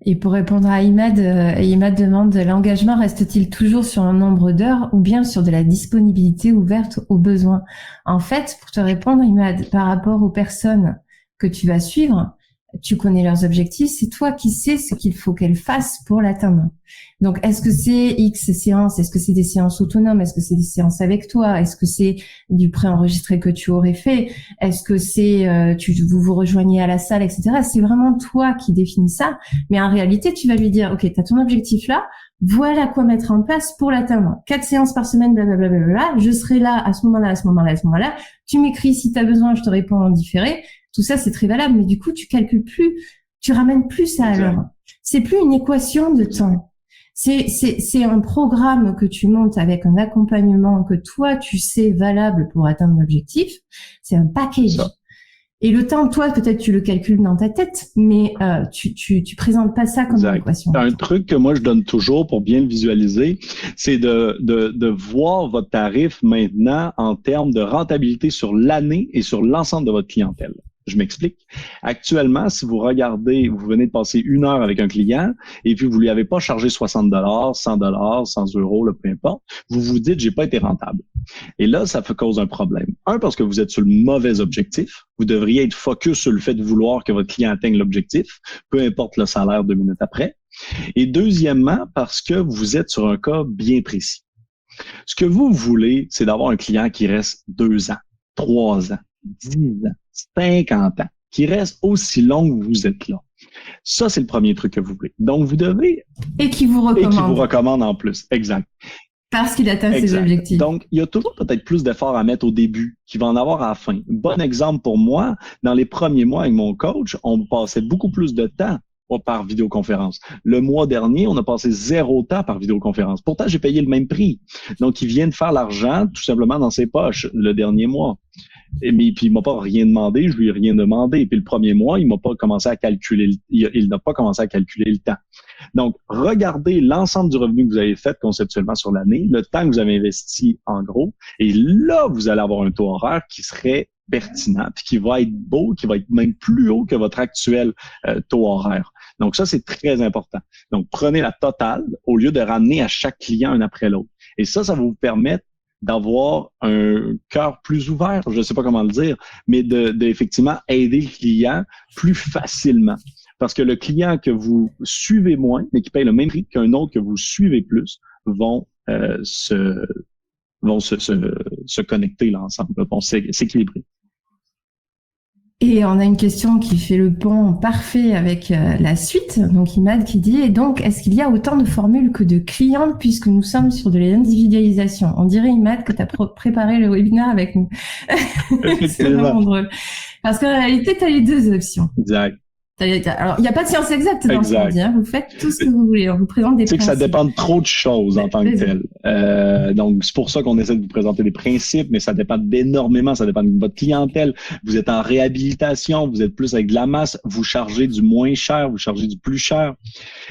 Et pour répondre à Imad, Imad demande, l'engagement reste-t-il toujours sur un nombre d'heures ou bien sur de la disponibilité ouverte aux besoins? En fait, pour te répondre, Imad, par rapport aux personnes que tu vas suivre, tu connais leurs objectifs, c'est toi qui sais ce qu'il faut qu'elles fassent pour l'atteindre. Donc, est-ce que c'est X séances? Est-ce que c'est des séances autonomes? Est-ce que c'est des séances avec toi? Est-ce que c'est du préenregistré que tu aurais fait? Est-ce que c'est vous rejoignez à la salle, etc. C'est vraiment toi qui définis ça. Mais en réalité, tu vas lui dire, OK, tu as ton objectif là, voilà quoi mettre en place pour l'atteindre. 4 séances par semaine, blablabla, je serai là à ce moment-là, à ce moment-là, à ce moment-là. Tu m'écris si tu as besoin, je te réponds en différé. Tout ça, c'est très valable, mais du coup, tu calcules plus, tu ramènes plus ça à l'heure. C'est plus une équation de temps. C'est un programme que tu montes avec un accompagnement que toi, tu sais valable pour atteindre l'objectif. C'est un package. Ça. Et le temps, toi, peut-être tu le calcules dans ta tête, mais tu présentes pas ça comme une équation. Un truc que moi, je donne toujours pour bien le visualiser, c'est de voir votre tarif maintenant en termes de rentabilité sur l'année et sur l'ensemble de votre clientèle. Je m'explique. Actuellement, si vous regardez, vous venez de passer 1 heure avec un client et puis vous lui avez pas chargé 60 $, 100 $, 100 €, peu importe, vous vous dites, j'ai pas été rentable. Et là, ça cause un problème. Un, parce que vous êtes sur le mauvais objectif. Vous devriez être focus sur le fait de vouloir que votre client atteigne l'objectif, peu importe le salaire 2 minutes après. Et deuxièmement, parce que vous êtes sur un cas bien précis. Ce que vous voulez, c'est d'avoir un client qui reste 2 ans, 3 ans, 10 ans, 50 ans, qui reste aussi long que vous êtes là. Ça, c'est le premier truc que vous voulez. Donc, vous devez... Et qui vous recommande. Et qui vous recommande en plus, exact. Parce qu'il atteint ses objectifs. Donc, il y a toujours peut-être plus d'efforts à mettre au début qu'il va en avoir à la fin. Bon exemple pour moi, dans les premiers mois avec mon coach, on passait beaucoup plus de temps par vidéoconférence. Le mois dernier, on a passé 0 temps par vidéoconférence. Pourtant, j'ai payé le même prix. Donc, il vient de faire l'argent tout simplement dans ses poches le dernier mois. Mais puis il m'a pas rien demandé, je lui ai rien demandé. Et puis le premier mois, il m'a pas commencé à calculer, il n'a pas commencé à calculer le temps. Donc, regardez l'ensemble du revenu que vous avez fait conceptuellement sur l'année, le temps que vous avez investi en gros, et là, vous allez avoir un taux horaire qui serait pertinent, puis qui va être beau, qui va être même plus haut que votre actuel taux horaire. Donc ça, c'est très important. Donc, prenez la totale au lieu de ramener à chaque client un après l'autre. Et ça va vous permettre d'avoir un cœur plus ouvert, je ne sais pas comment le dire, mais de effectivement aider le client plus facilement. Parce que le client que vous suivez moins, mais qui paye le même prix qu'un autre que vous suivez plus, vont se connecter là ensemble, vont s'équilibrer. Et on a une question qui fait le pont parfait avec la suite. Donc Imad qui dit, et donc est-ce qu'il y a autant de formules que de clients puisque nous sommes sur de l'individualisation? On dirait Imad que tu as préparé le webinaire avec nous. C'est vraiment drôle. Parce qu'en réalité, tu as les deux options. Exact. Alors, il n'y a pas de science exacte dans ce qu'on dit, hein. Vous faites tout ce que vous voulez. On vous présente des principes. C'est que ça dépend de trop de choses en tant que tel. Donc, c'est pour ça qu'on essaie de vous présenter des principes, mais ça dépend d'énormément. Ça dépend de votre clientèle. Vous êtes en réhabilitation, vous êtes plus avec de la masse, vous chargez du moins cher, vous chargez du plus cher.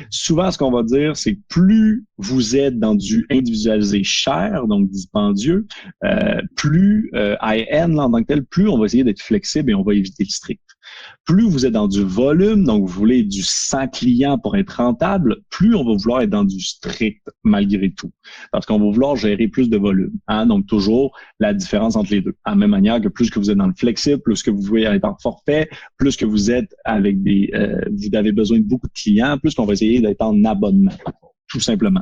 Souvent, ce qu'on va dire, c'est que plus vous êtes dans du individualisé cher, donc dispendieux, plus high-end en tant que tel, plus on va essayer d'être flexible et on va éviter le strict. Plus vous êtes dans du volume, donc vous voulez du 100 clients pour être rentable, plus on va vouloir être dans du strict malgré tout. Parce qu'on va vouloir gérer plus de volume. Hein? Donc toujours la différence entre les deux. À la même manière que plus que vous êtes dans le flexible, plus que vous voulez être en forfait, plus que vous êtes avec vous avez besoin de beaucoup de clients, plus qu'on va essayer d'être en abonnement. Tout simplement,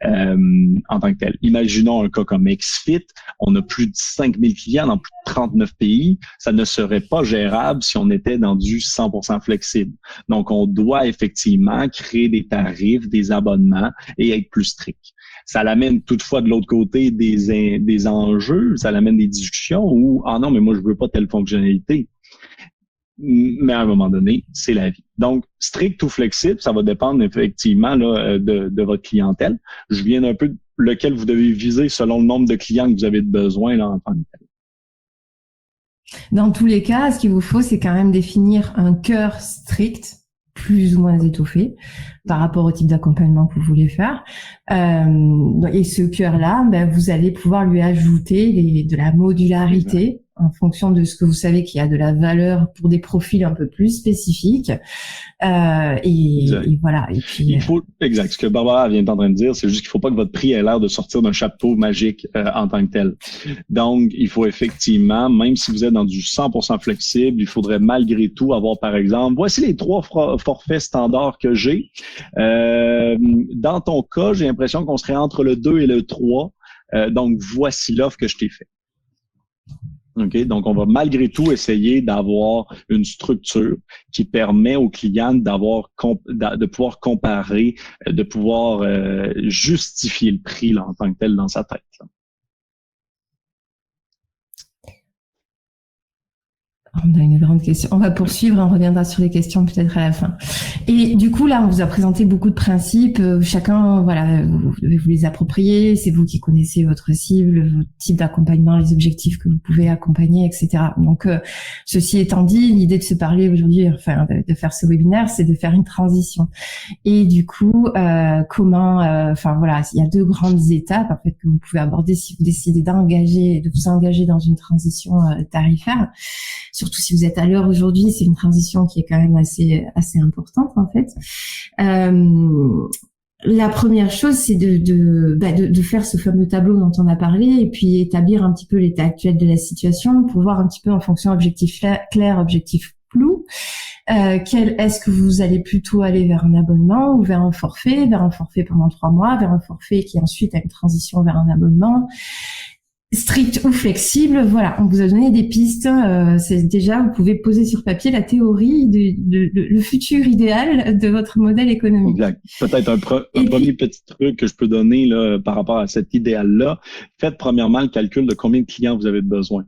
en tant que tel. Imaginons un cas comme XFIT, on a plus de 5000 clients dans plus de 39 pays. Ça ne serait pas gérable si on était dans du 100% flexible. Donc, on doit effectivement créer des tarifs, des abonnements et être plus strict. Ça l'amène toutefois de l'autre côté des enjeux, ça l'amène des discussions où, ah non, mais moi, je veux pas telle fonctionnalité. Mais à un moment donné, c'est la vie. Donc, strict ou flexible, ça va dépendre effectivement là, de votre clientèle. Je viens d'un peu de lequel vous devez viser selon le nombre de clients que vous avez de besoin là, en tant que tel. Dans tous les cas, ce qu'il vous faut, c'est quand même définir un cœur strict, plus ou moins étoffé, par rapport au type d'accompagnement que vous voulez faire. Et ce cœur-là, vous allez pouvoir lui ajouter de la modularité en fonction de ce que vous savez qu'il y a de la valeur pour des profils un peu plus spécifiques. Et voilà. Et puis, exact. Ce que Barbara vient en train de dire, c'est juste qu'il faut pas que votre prix ait l'air de sortir d'un chapeau magique en tant que tel. Donc, il faut effectivement, même si vous êtes dans du 100% flexible, il faudrait malgré tout avoir, par exemple, voici les 3 forfaits standards que j'ai. Dans ton cas, j'ai l'impression qu'on serait entre le 2 et le 3. Donc, voici l'offre que je t'ai faite. Okay? Donc, on va malgré tout essayer d'avoir une structure qui permet aux clients de pouvoir comparer, de pouvoir justifier le prix là, en tant que tel dans sa tête. Là. On a une grande question. On va poursuivre, on reviendra sur les questions peut-être à la fin. Et du coup, là, on vous a présenté beaucoup de principes. Chacun, voilà, vous devez vous les approprier. C'est vous qui connaissez votre cible, votre type d'accompagnement, les objectifs que vous pouvez accompagner, etc. Donc, ceci étant dit, l'idée de se parler aujourd'hui, enfin, de faire ce webinaire, c'est de faire une transition. Et du coup, enfin voilà, il y a 2 grandes étapes en fait que vous pouvez aborder si vous décidez de vous engager dans une transition tarifaire. Surtout si vous êtes à l'heure aujourd'hui, c'est une transition qui est quand même assez importante en fait. La première chose, c'est de faire ce fameux tableau dont on a parlé et puis établir un petit peu l'état actuel de la situation pour voir un petit peu en fonction objectif clair, objectif flou. Est-ce que vous allez plutôt aller vers un abonnement ou vers un forfait pendant 3 mois, vers un forfait qui ensuite a une transition vers un abonnement. Strict ou flexible, voilà, on vous a donné des pistes. C'est déjà, vous pouvez poser sur papier la théorie le futur idéal de votre modèle économique. Exact. Peut-être un premier petit truc que je peux donner là, par rapport à cet idéal-là. Faites premièrement le calcul de combien de clients vous avez besoin.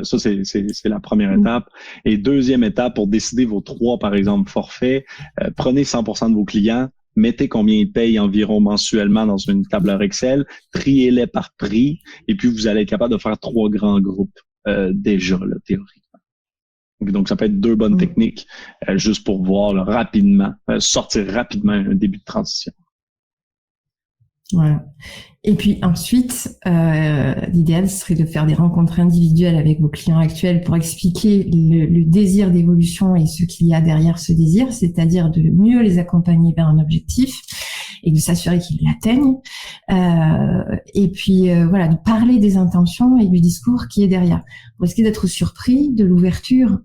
Ça, c'est la première étape. Et deuxième étape, pour décider vos 3, par exemple, forfaits, prenez 100% de vos clients. Mettez combien ils payent environ mensuellement dans une tableur Excel, triez-les par prix, et puis vous allez être capable de faire 3 grands groupes déjà, là, théoriquement. Donc, ça peut être 2 bonnes techniques juste pour voir là, rapidement, sortir rapidement un début de transition. Voilà. Et puis ensuite, l'idéal serait de faire des rencontres individuelles avec vos clients actuels pour expliquer le désir d'évolution et ce qu'il y a derrière ce désir, c'est-à-dire de mieux les accompagner vers un objectif et de s'assurer qu'ils l'atteignent. Et puis voilà, de parler des intentions et du discours qui est derrière. Vous risquez d'être surpris de l'ouverture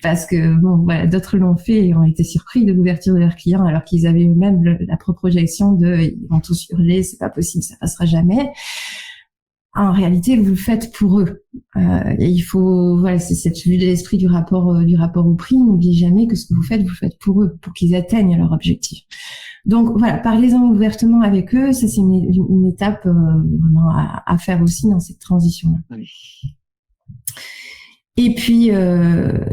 parce que bon, voilà, d'autres l'ont fait et ont été surpris de l'ouverture de leurs clients alors qu'ils avaient eux-mêmes la projection de ils vont tous hurler, c'est pas possible, ça passera jamais. En réalité, vous le faites pour eux. Et il faut, voilà, c'est cette vue de l'esprit du rapport au prix. N'oubliez jamais que ce que vous le faites pour eux, pour qu'ils atteignent leur objectif. Donc voilà, parlez-en ouvertement avec eux. Ça, c'est une étape vraiment à faire aussi dans cette transition-là. Oui. Et puis,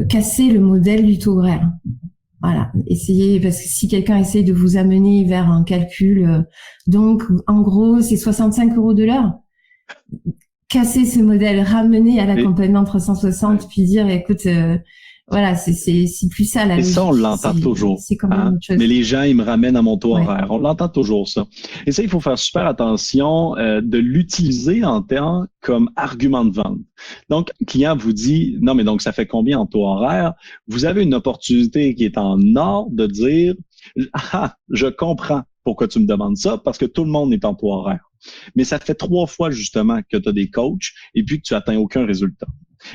casser le modèle du taux horaire. Voilà, essayez, parce que si quelqu'un essaye de vous amener vers un calcul, donc en gros c'est 65 € de l'heure, casser ce modèle, ramener à l'accompagnement 360, puis dire écoute, voilà, c'est plus ça la logique. Et ça, on l'entend toujours. C'est quand même autre chose. Mais les gens, ils me ramènent à mon taux horaire. On l'entend toujours, ça. Et ça, il faut faire super attention de l'utiliser en temps comme argument de vente. Donc, le client vous dit, non, mais donc, ça fait combien en taux horaire? Vous avez une opportunité qui est en or de dire, ah, je comprends pourquoi tu me demandes ça, parce que tout le monde est en taux horaire. Mais ça fait 3 fois, justement, que tu as des coachs et puis que tu atteins aucun résultat.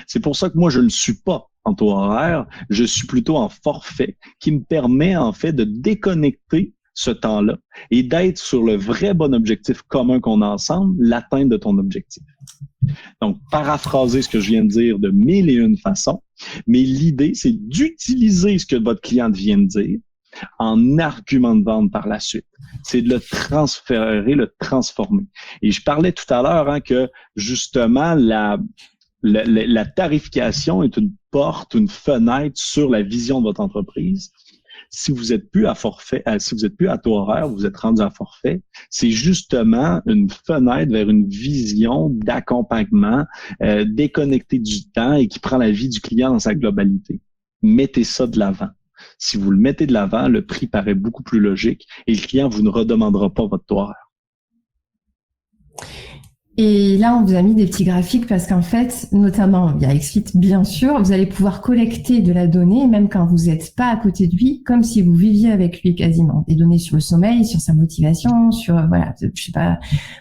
C'est pour ça que moi, je ne suis pas en taux horaire, je suis plutôt en forfait qui me permet en fait de déconnecter ce temps-là et d'être sur le vrai bon objectif commun qu'on a ensemble, l'atteinte de ton objectif. Donc, paraphraser ce que je viens de dire de 1001 façons, mais l'idée, c'est d'utiliser ce que votre client vient de dire en argument de vente par la suite. C'est de le transférer, le transformer. Et je parlais tout à l'heure que justement, la tarification est une porte, une fenêtre sur la vision de votre entreprise. Si vous êtes plus à forfait, si vous êtes plus à taux horaire, vous êtes rendu à forfait, c'est justement une fenêtre vers une vision d'accompagnement déconnectée du temps et qui prend la vie du client dans sa globalité. Mettez ça de l'avant. Si vous le mettez de l'avant, le prix paraît beaucoup plus logique et le client vous ne redemandera pas votre taux horaire. Et là, on vous a mis des petits graphiques parce qu'en fait, notamment, il y a XFIT, bien sûr, vous allez pouvoir collecter de la donnée, même quand vous n'êtes pas à côté de lui, comme si vous viviez avec lui quasiment. Des données sur le sommeil, sur sa motivation, sur, voilà, je sais pas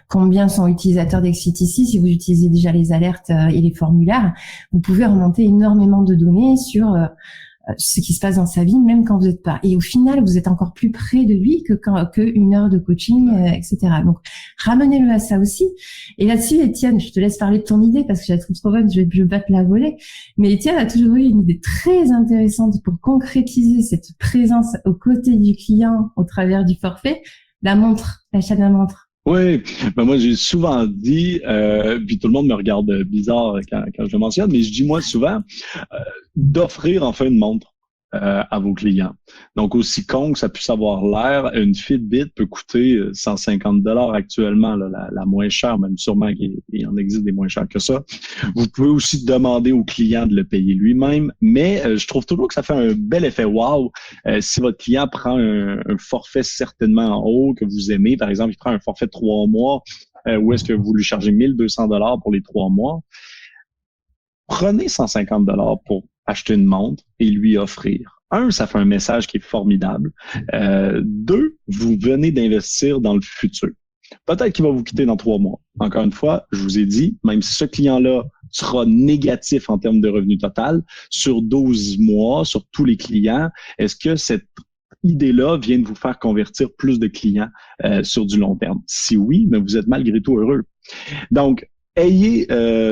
combien sont utilisateurs d'XFIT ici. Si vous utilisez déjà les alertes et les formulaires, vous pouvez remonter énormément de données sur ce qui se passe dans sa vie, même quand vous n'êtes pas. Et au final, vous êtes encore plus près de lui que une heure de coaching, etc. Donc, ramenez-le à ça aussi. Et là-dessus, Étienne, je te laisse parler de ton idée parce que je la trouve trop bonne, je vais battre la volée. Mais Étienne a toujours eu une idée très intéressante pour concrétiser cette présence aux côtés du client au travers du forfait, la montre, l'achat de la montre. Oui, ben moi j'ai souvent dit, puis tout le monde me regarde bizarre quand je le mentionne, mais je dis moi souvent d'offrir enfin une montre à vos clients. Donc aussi con que ça puisse avoir l'air, une Fitbit peut coûter 150 $ actuellement, là, la moins chère, même sûrement qu'il en existe des moins chères que ça. Vous pouvez aussi demander au client de le payer lui-même, mais je trouve toujours que ça fait un bel effet wow si votre client prend un forfait certainement en haut que vous aimez. Par exemple, il prend un forfait de 3 mois où est-ce que vous lui chargez 1200 $ pour les 3 mois. Prenez 150 $ pour acheter une montre et lui offrir. 1, ça fait un message qui est formidable. 2, vous venez d'investir dans le futur. Peut-être qu'il va vous quitter dans 3 mois. Encore une fois, je vous ai dit, même si ce client-là sera négatif en termes de revenu total, sur 12 mois, sur tous les clients, est-ce que cette idée-là vient de vous faire convertir plus de clients sur du long terme? Si oui, mais vous êtes malgré tout heureux. Donc, ayez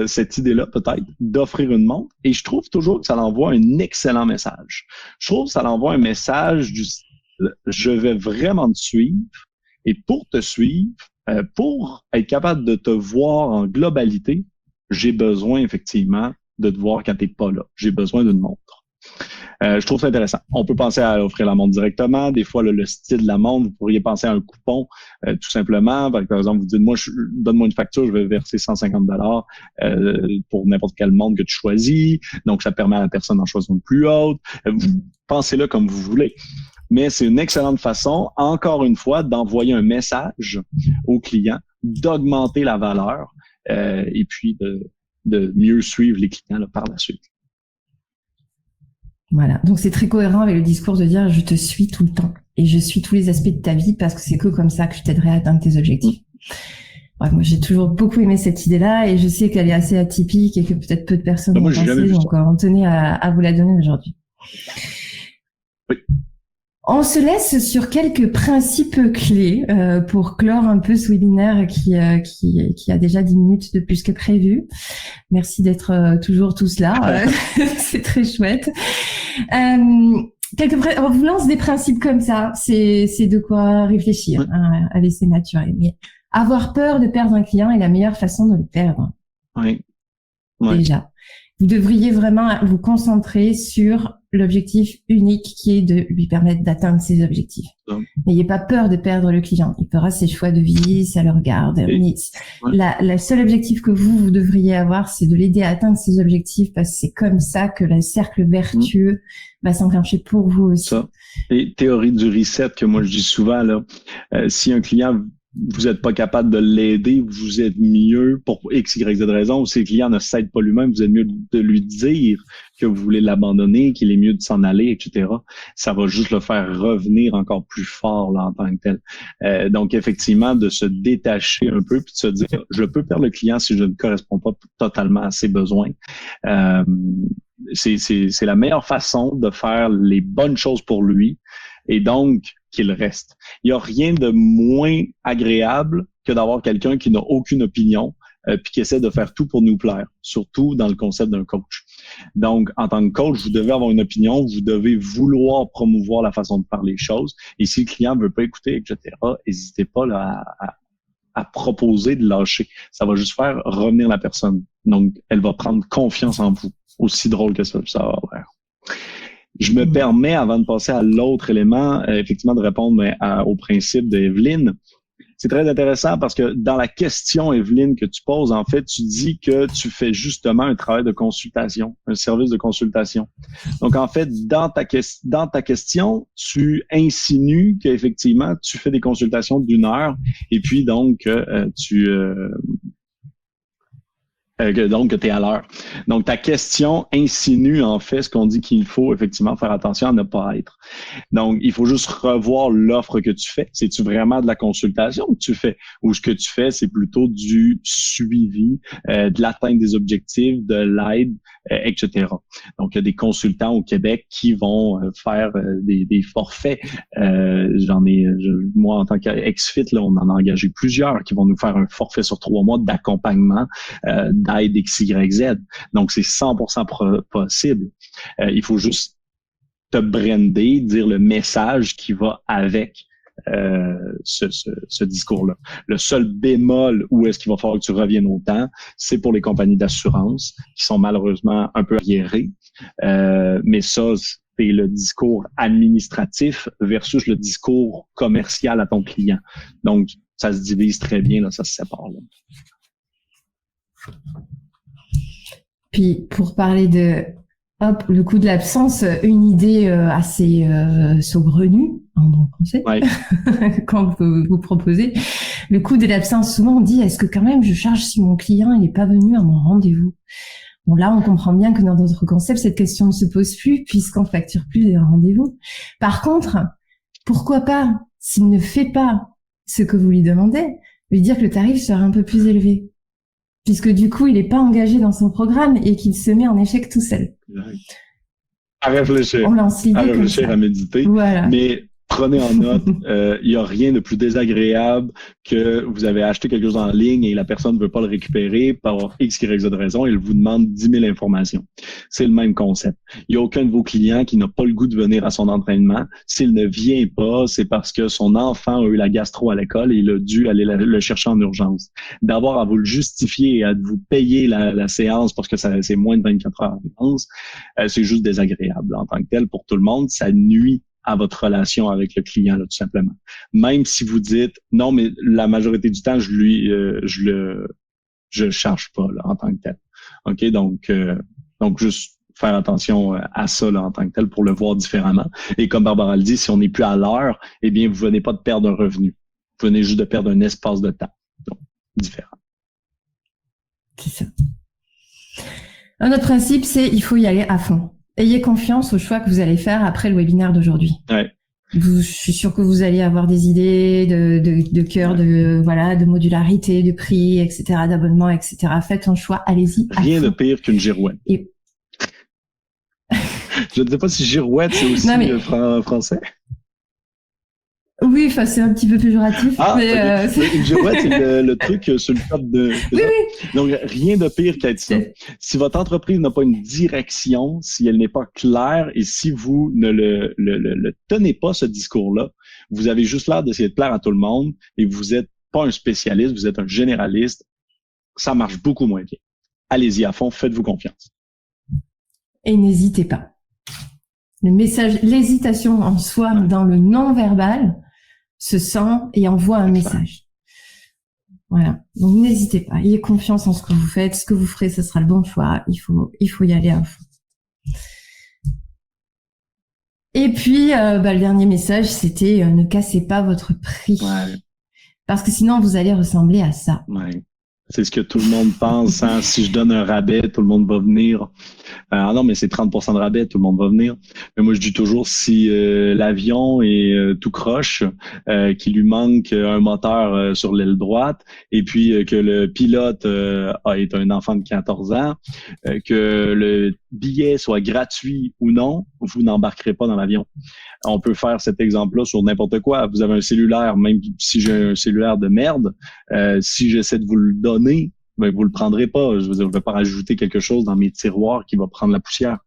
cette idée-là peut-être d'offrir une montre et je trouve toujours que ça l'envoie un excellent message. Je trouve que ça l'envoie un message du style « Je vais vraiment te suivre et pour te suivre, pour être capable de te voir en globalité, j'ai besoin effectivement de te voir quand tu n'es pas là. J'ai besoin d'une montre. » Je trouve ça intéressant. On peut penser à offrir la montre directement. Des fois, le style de la montre, vous pourriez penser à un coupon, tout simplement. Par exemple, vous dites, moi, donne-moi une facture, je vais verser 150 $ pour n'importe quelle montre que tu choisis. Donc, ça permet à la personne d'en choisir une plus haute. Pensez-le comme vous voulez. Mais c'est une excellente façon, encore une fois, d'envoyer un message au client, d'augmenter la valeur et puis de mieux suivre les clients là, par la suite. Voilà, donc c'est très cohérent avec le discours de dire je te suis tout le temps et je suis tous les aspects de ta vie parce que c'est que comme ça que je t'aiderai à atteindre tes objectifs. Ouais, moi j'ai toujours beaucoup aimé cette idée-là et je sais qu'elle est assez atypique et que peut-être peu de personnes l'ont pensé, donc on tenait à vous la donner aujourd'hui. Oui. On se laisse sur quelques principes clés pour clore un peu ce webinaire qui a déjà 10 minutes de plus que prévu. Merci d'être toujours tous là, c'est très chouette. On vous lance des principes comme ça, c'est de quoi réfléchir, hein, à laisser maturer. Mais avoir peur de perdre un client est la meilleure façon de le perdre. Oui. Déjà. vous devriez vraiment vous concentrer sur l'objectif unique qui est de lui permettre d'atteindre ses objectifs. N'ayez pas peur de perdre le client. Il fera ses choix de vie, ça le regarde. Mais la seule objectif que vous devriez avoir, c'est de l'aider à atteindre ses objectifs, parce que c'est comme ça que le cercle vertueux va s'enclencher pour vous aussi. Ça. Et théorie du reset que moi je dis souvent, là, si un client, vous n'êtes pas capable de l'aider, vous êtes mieux pour X, Y, Z raison, ou si le client ne s'aide pas lui-même, vous êtes mieux de lui dire que vous voulez l'abandonner, qu'il est mieux de s'en aller, etc. Ça va juste le faire revenir encore plus fort là, en tant que tel. Donc, effectivement, de se détacher un peu puis de se dire, je peux perdre le client si je ne corresponds pas totalement à ses besoins. C'est la meilleure façon de faire les bonnes choses pour lui et donc qu'il reste. Il n'y a rien de moins agréable que d'avoir quelqu'un qui n'a aucune opinion puis qui essaie de faire tout pour nous plaire, surtout dans le concept d'un coach. Donc, en tant que coach, vous devez avoir une opinion, vous devez vouloir promouvoir la façon de faire les choses. Et si le client ne veut pas écouter, etc., n'hésitez pas là, à proposer de lâcher. Ça va juste faire revenir la personne. Donc, elle va prendre confiance en vous. Aussi drôle que ça va l'air. Je me permets, avant de passer à l'autre élément, effectivement, de répondre au principe d'Evelyne. C'est très intéressant parce que dans la question, Evelyne, que tu poses, en fait, tu dis que tu fais justement un travail de consultation, un service de consultation. Donc, en fait, dans ta question, tu insinues qu'effectivement, tu fais des consultations d'1 heure et puis donc, donc que tu es à l'heure. Donc, ta question insinue en fait ce qu'on dit qu'il faut effectivement faire attention à ne pas être. Donc, il faut juste revoir l'offre que tu fais. C'est-tu vraiment de la consultation que tu fais ou ce que tu fais, c'est plutôt du suivi, de l'atteinte des objectifs, de l'aide, etc. Donc, il y a des consultants au Québec qui vont faire des forfaits. Moi, en tant qu'ex-fit, là, on en a engagé plusieurs qui vont nous faire un forfait sur 3 mois d'accompagnement, d'aide XYZ. Donc, c'est 100% possible. Il faut juste te brander, dire le message qui va avec ce discours-là. Le seul bémol où est-ce qu'il va falloir que tu reviennes au temps, c'est pour les compagnies d'assurance qui sont malheureusement un peu arriérées. Mais ça, c'est le discours administratif versus le discours commercial à ton client. Donc, ça se divise très bien, là, ça se sépare. Là. Puis pour parler de le coût de l'absence, une idée assez saugrenue en bon français, quand vous proposez le coût de l'absence. Souvent on dit, est-ce que quand même je charge si mon client il n'est pas venu à mon rendez-vous? Bon, là on comprend bien que dans d'autres concepts cette question ne se pose plus puisqu'on facture plus des rendez-vous. Par contre, pourquoi pas, s'il ne fait pas ce que vous lui demandez, lui dire que le tarif sera un peu plus élevé, puisque du coup, il n'est pas engagé dans son programme et qu'il se met en échec tout seul. À réfléchir, on lance l'idée, à réfléchir, à méditer. Voilà. Mais prenez en note, il n'y a rien de plus désagréable que vous avez acheté quelque chose en ligne et la personne ne veut pas le récupérer par X, Y, Z raison, elle vous demande 10 000 informations. C'est le même concept. Il n'y a aucun de vos clients qui n'a pas le goût de venir à son entraînement. S'il ne vient pas, c'est parce que son enfant a eu la gastro à l'école et il a dû aller le chercher en urgence. D'avoir à vous le justifier et à vous payer la séance parce que c'est moins de 24 heures d'avance, c'est juste désagréable en tant que tel pour tout le monde. Ça nuit à votre relation avec le client, là, tout simplement. Même si vous dites, non, mais la majorité du temps, je charge pas, là, en tant que tel. OK? Donc juste faire attention à ça, là, en tant que tel, pour le voir différemment. Et comme Barbara le dit, si on n'est plus à l'heure, eh bien, vous venez pas de perdre un revenu. Vous venez juste de perdre un espace de temps. Donc, différent. C'est ça. Un autre principe, c'est il faut y aller à fond. Ayez confiance au choix que vous allez faire après le webinaire d'aujourd'hui. Ouais. Je suis sûre que vous allez avoir des idées de cœur, de modularité, de prix, etc., d'abonnement, etc. Faites un choix, allez-y. Rien de pire qu'une girouette. Je ne sais pas si girouette, c'est aussi français. Oui, enfin, c'est un petit peu péjoratif. Mais une girouette, c'est le truc sur le top de... Oui. Donc, rien de pire qu'être ça. Si votre entreprise n'a pas une direction, si elle n'est pas claire et si vous ne le tenez pas, ce discours-là, vous avez juste l'air d'essayer de plaire à tout le monde et vous n'êtes pas un spécialiste, vous êtes un généraliste, ça marche beaucoup moins bien. Allez-y à fond, faites-vous confiance. et n'hésitez pas. Le message, l'hésitation en soi dans le non-verbal se sent et envoie un message. Voilà. Donc, n'hésitez pas. Ayez confiance en ce que vous faites. Ce que vous ferez, ce sera le bon choix. Il faut y aller à fond. Et puis, le dernier message, c'était ne cassez pas votre prix. Ouais. Parce que sinon, vous allez ressembler à ça. Ouais. C'est ce que tout le monde pense. Hein? Si je donne un rabais, tout le monde va venir. Ah non, mais c'est 30% de rabais, tout le monde va venir. Mais moi, je dis toujours, si l'avion est tout croche, qu'il lui manque un moteur sur l'aile droite, et puis que le pilote est un enfant de 14 ans, que le billet soit gratuit ou non, vous n'embarquerez pas dans l'avion. On peut faire cet exemple-là sur n'importe quoi. Vous avez un cellulaire, même si j'ai un cellulaire de merde, si j'essaie de vous le donner, ben, vous le prendrez pas. Je veux dire, je vais pas rajouter quelque chose dans mes tiroirs qui va prendre la poussière.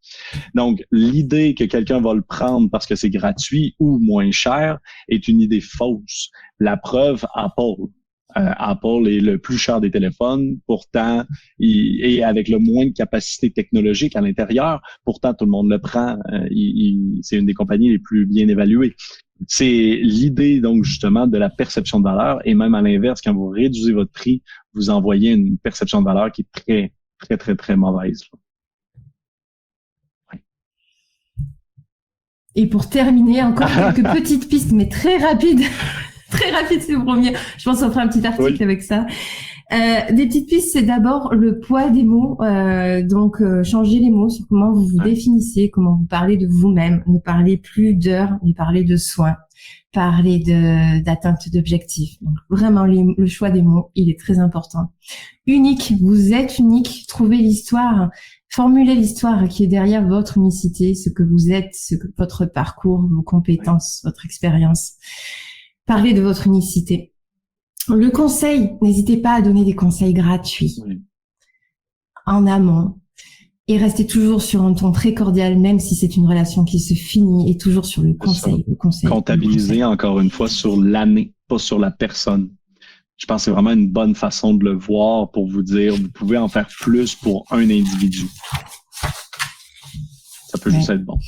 Donc, l'idée que quelqu'un va le prendre parce que c'est gratuit ou moins cher est une idée fausse. La preuve, Apple. Apple est le plus cher des téléphones, pourtant, et avec le moins de capacité technologique à l'intérieur, pourtant tout le monde le prend. C'est une des compagnies les plus bien évaluées. C'est l'idée, donc, justement, de la perception de valeur, et même à l'inverse, quand vous réduisez votre prix, vous envoyez une perception de valeur qui est très, très, très, très mauvaise. Ouais. Et pour terminer, encore quelques petites pistes, mais très rapides. Très rapide, c'est le premier. Je pense qu'on fera un petit article avec ça. Des petites pistes, c'est d'abord le poids des mots. Donc, changer les mots sur comment vous vous définissez, comment vous parlez de vous-même. Ne parlez plus d'heures, mais parlez de soins. Parlez d'atteinte d'objectifs. Donc, vraiment, le choix des mots, il est très important. Unique, vous êtes unique. Trouvez l'histoire. Formulez l'histoire qui est derrière votre unicité, ce que vous êtes, votre parcours, vos compétences, votre expérience. Parlez de votre unicité. Le conseil, n'hésitez pas à donner des conseils gratuits en amont et restez toujours sur un ton très cordial, même si c'est une relation qui se finit, et toujours sur le conseil. Comptabiliser encore une fois sur l'année, pas sur la personne. Je pense que c'est vraiment une bonne façon de le voir pour vous dire, vous pouvez en faire plus pour un individu. Ça peut juste être bon.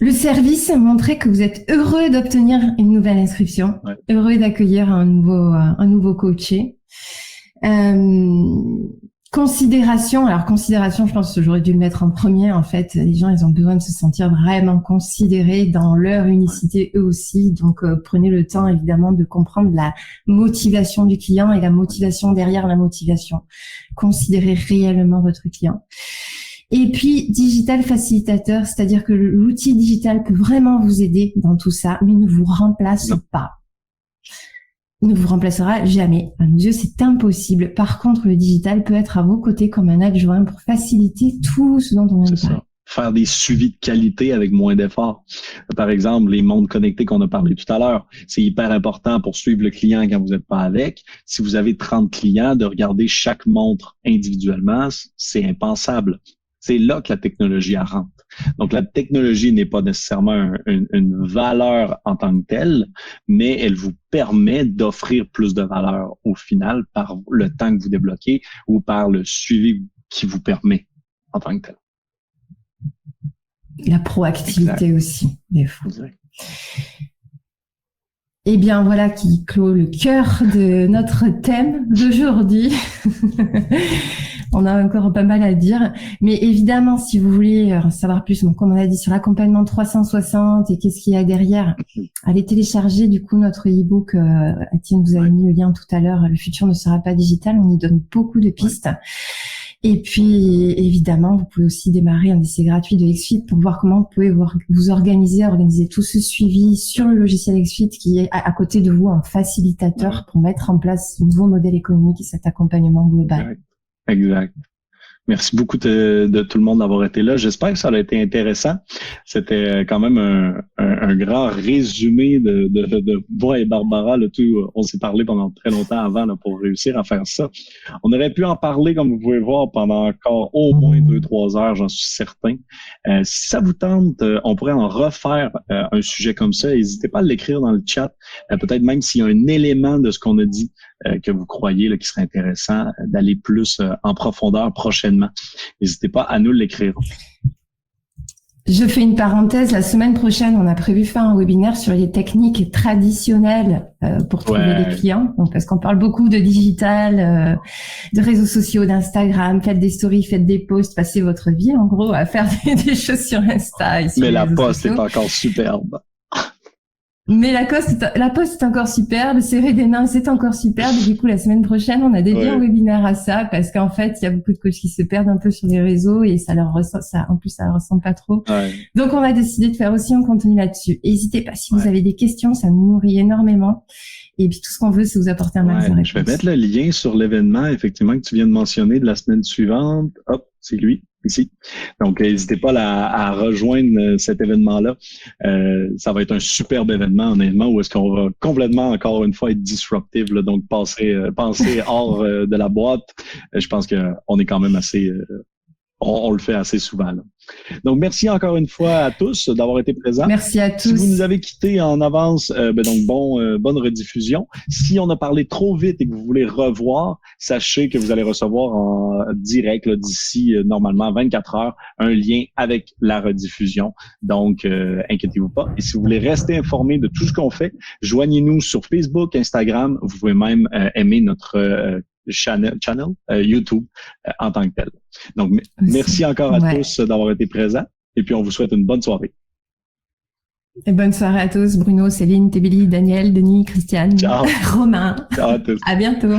Le service, montrez que vous êtes heureux d'obtenir une nouvelle inscription, heureux d'accueillir un nouveau coaché. Considération, alors considération, je pense que j'aurais dû le mettre en premier. En fait, les gens, ils ont besoin de se sentir vraiment considérés dans leur unicité eux aussi. Donc, prenez le temps, évidemment, de comprendre la motivation du client et la motivation derrière la motivation. Considérez réellement votre client. Et puis, digital facilitateur, c'est-à-dire que l'outil digital peut vraiment vous aider dans tout ça, mais ne vous remplace pas. Ne vous remplacera jamais. À nos yeux, c'est impossible. Par contre, le digital peut être à vos côtés comme un adjoint pour faciliter tout ce dont on vient de parler. Faire des suivis de qualité avec moins d'efforts. Par exemple, les montres connectées qu'on a parlé tout à l'heure, c'est hyper important pour suivre le client quand vous n'êtes pas avec. Si vous avez 30 clients, de regarder chaque montre individuellement, c'est impensable. C'est là que la technologie rentre. Donc, la technologie n'est pas nécessairement une valeur en tant que telle, mais elle vous permet d'offrir plus de valeur au final par le temps que vous débloquez ou par le suivi qui vous permet en tant que tel. La proactivité aussi, des fois. Eh bien, voilà qui clôt le cœur de notre thème d'aujourd'hui. On a encore pas mal à dire, mais évidemment, si vous voulez en savoir plus, donc comme on a dit sur l'accompagnement 360 et qu'est-ce qu'il y a derrière, allez télécharger du coup notre e-book. Étienne vous avez mis le lien tout à l'heure. Le futur ne sera pas digital. On y donne beaucoup de pistes. Et puis, évidemment, vous pouvez aussi démarrer un essai gratuit de XFIT pour voir comment vous pouvez vous organiser tout ce suivi sur le logiciel XFIT qui est à côté de vous en facilitateur pour mettre en place ce nouveau modèle économique et cet accompagnement global. Exact. Merci beaucoup de tout le monde d'avoir été là. J'espère que ça a été intéressant. C'était quand même un grand résumé de moi et Barbara. On s'est parlé pendant très longtemps avant là, pour réussir à faire ça. On aurait pu en parler, comme vous pouvez voir, pendant encore au moins 2-3 heures, j'en suis certain. Si ça vous tente, on pourrait en refaire un sujet comme ça. N'hésitez pas à l'écrire dans le chat. Peut-être même s'il y a un élément de ce qu'on a dit que vous croyez là, qui serait intéressant d'aller plus en profondeur prochainement. prochainement. N'hésitez pas à nous l'écrire. Je fais une parenthèse. La semaine prochaine, on a prévu faire un webinaire sur les techniques traditionnelles pour trouver des clients. Donc, parce qu'on parle beaucoup de digital, de réseaux sociaux, d'Instagram. Faites des stories, faites des posts, passez votre vie, en gros, à faire des choses sur Insta. Et sur Mais les la réseaux poste sociaux. est encore superbe. Mais la poste est encore superbe, serrer des mains, c'est encore superbe. Et du coup, la semaine prochaine, on a dédié un webinaire à ça parce qu'en fait, il y a beaucoup de coachs qui se perdent un peu sur les réseaux et ça leur ressemble pas trop. Ouais. Donc, on a décidé de faire aussi un contenu là-dessus. N'hésitez pas, si vous avez des questions, ça nous nourrit énormément. Et puis, tout ce qu'on veut, c'est vous apporter un max de réponses. Je vais mettre le lien sur l'événement, effectivement, que tu viens de mentionner de la semaine suivante. Hop, c'est lui, ici. Donc, n'hésitez pas à rejoindre cet événement-là. Ça va être un superbe événement, honnêtement, où est-ce qu'on va complètement, encore une fois, être disruptive, là, donc penser hors de la boîte. Je pense qu'on est quand même assez... on le fait assez souvent, là. Donc, merci encore une fois à tous d'avoir été présents. Merci à tous. Si vous nous avez quittés en avance, bonne rediffusion. Si on a parlé trop vite et que vous voulez revoir, sachez que vous allez recevoir en direct là, d'ici normalement 24 heures un lien avec la rediffusion. Donc, inquiétez-vous pas. Et si vous voulez rester informé de tout ce qu'on fait, joignez-nous sur Facebook, Instagram. Vous pouvez même aimer notre channel YouTube en tant que tel. Donc, merci encore à tous d'avoir été présents et puis on vous souhaite une bonne soirée. Et bonne soirée à tous. Bruno, Céline, Tébélie, Daniel, Denis, Christiane, Ciao. Romain. Ciao à tous. À bientôt.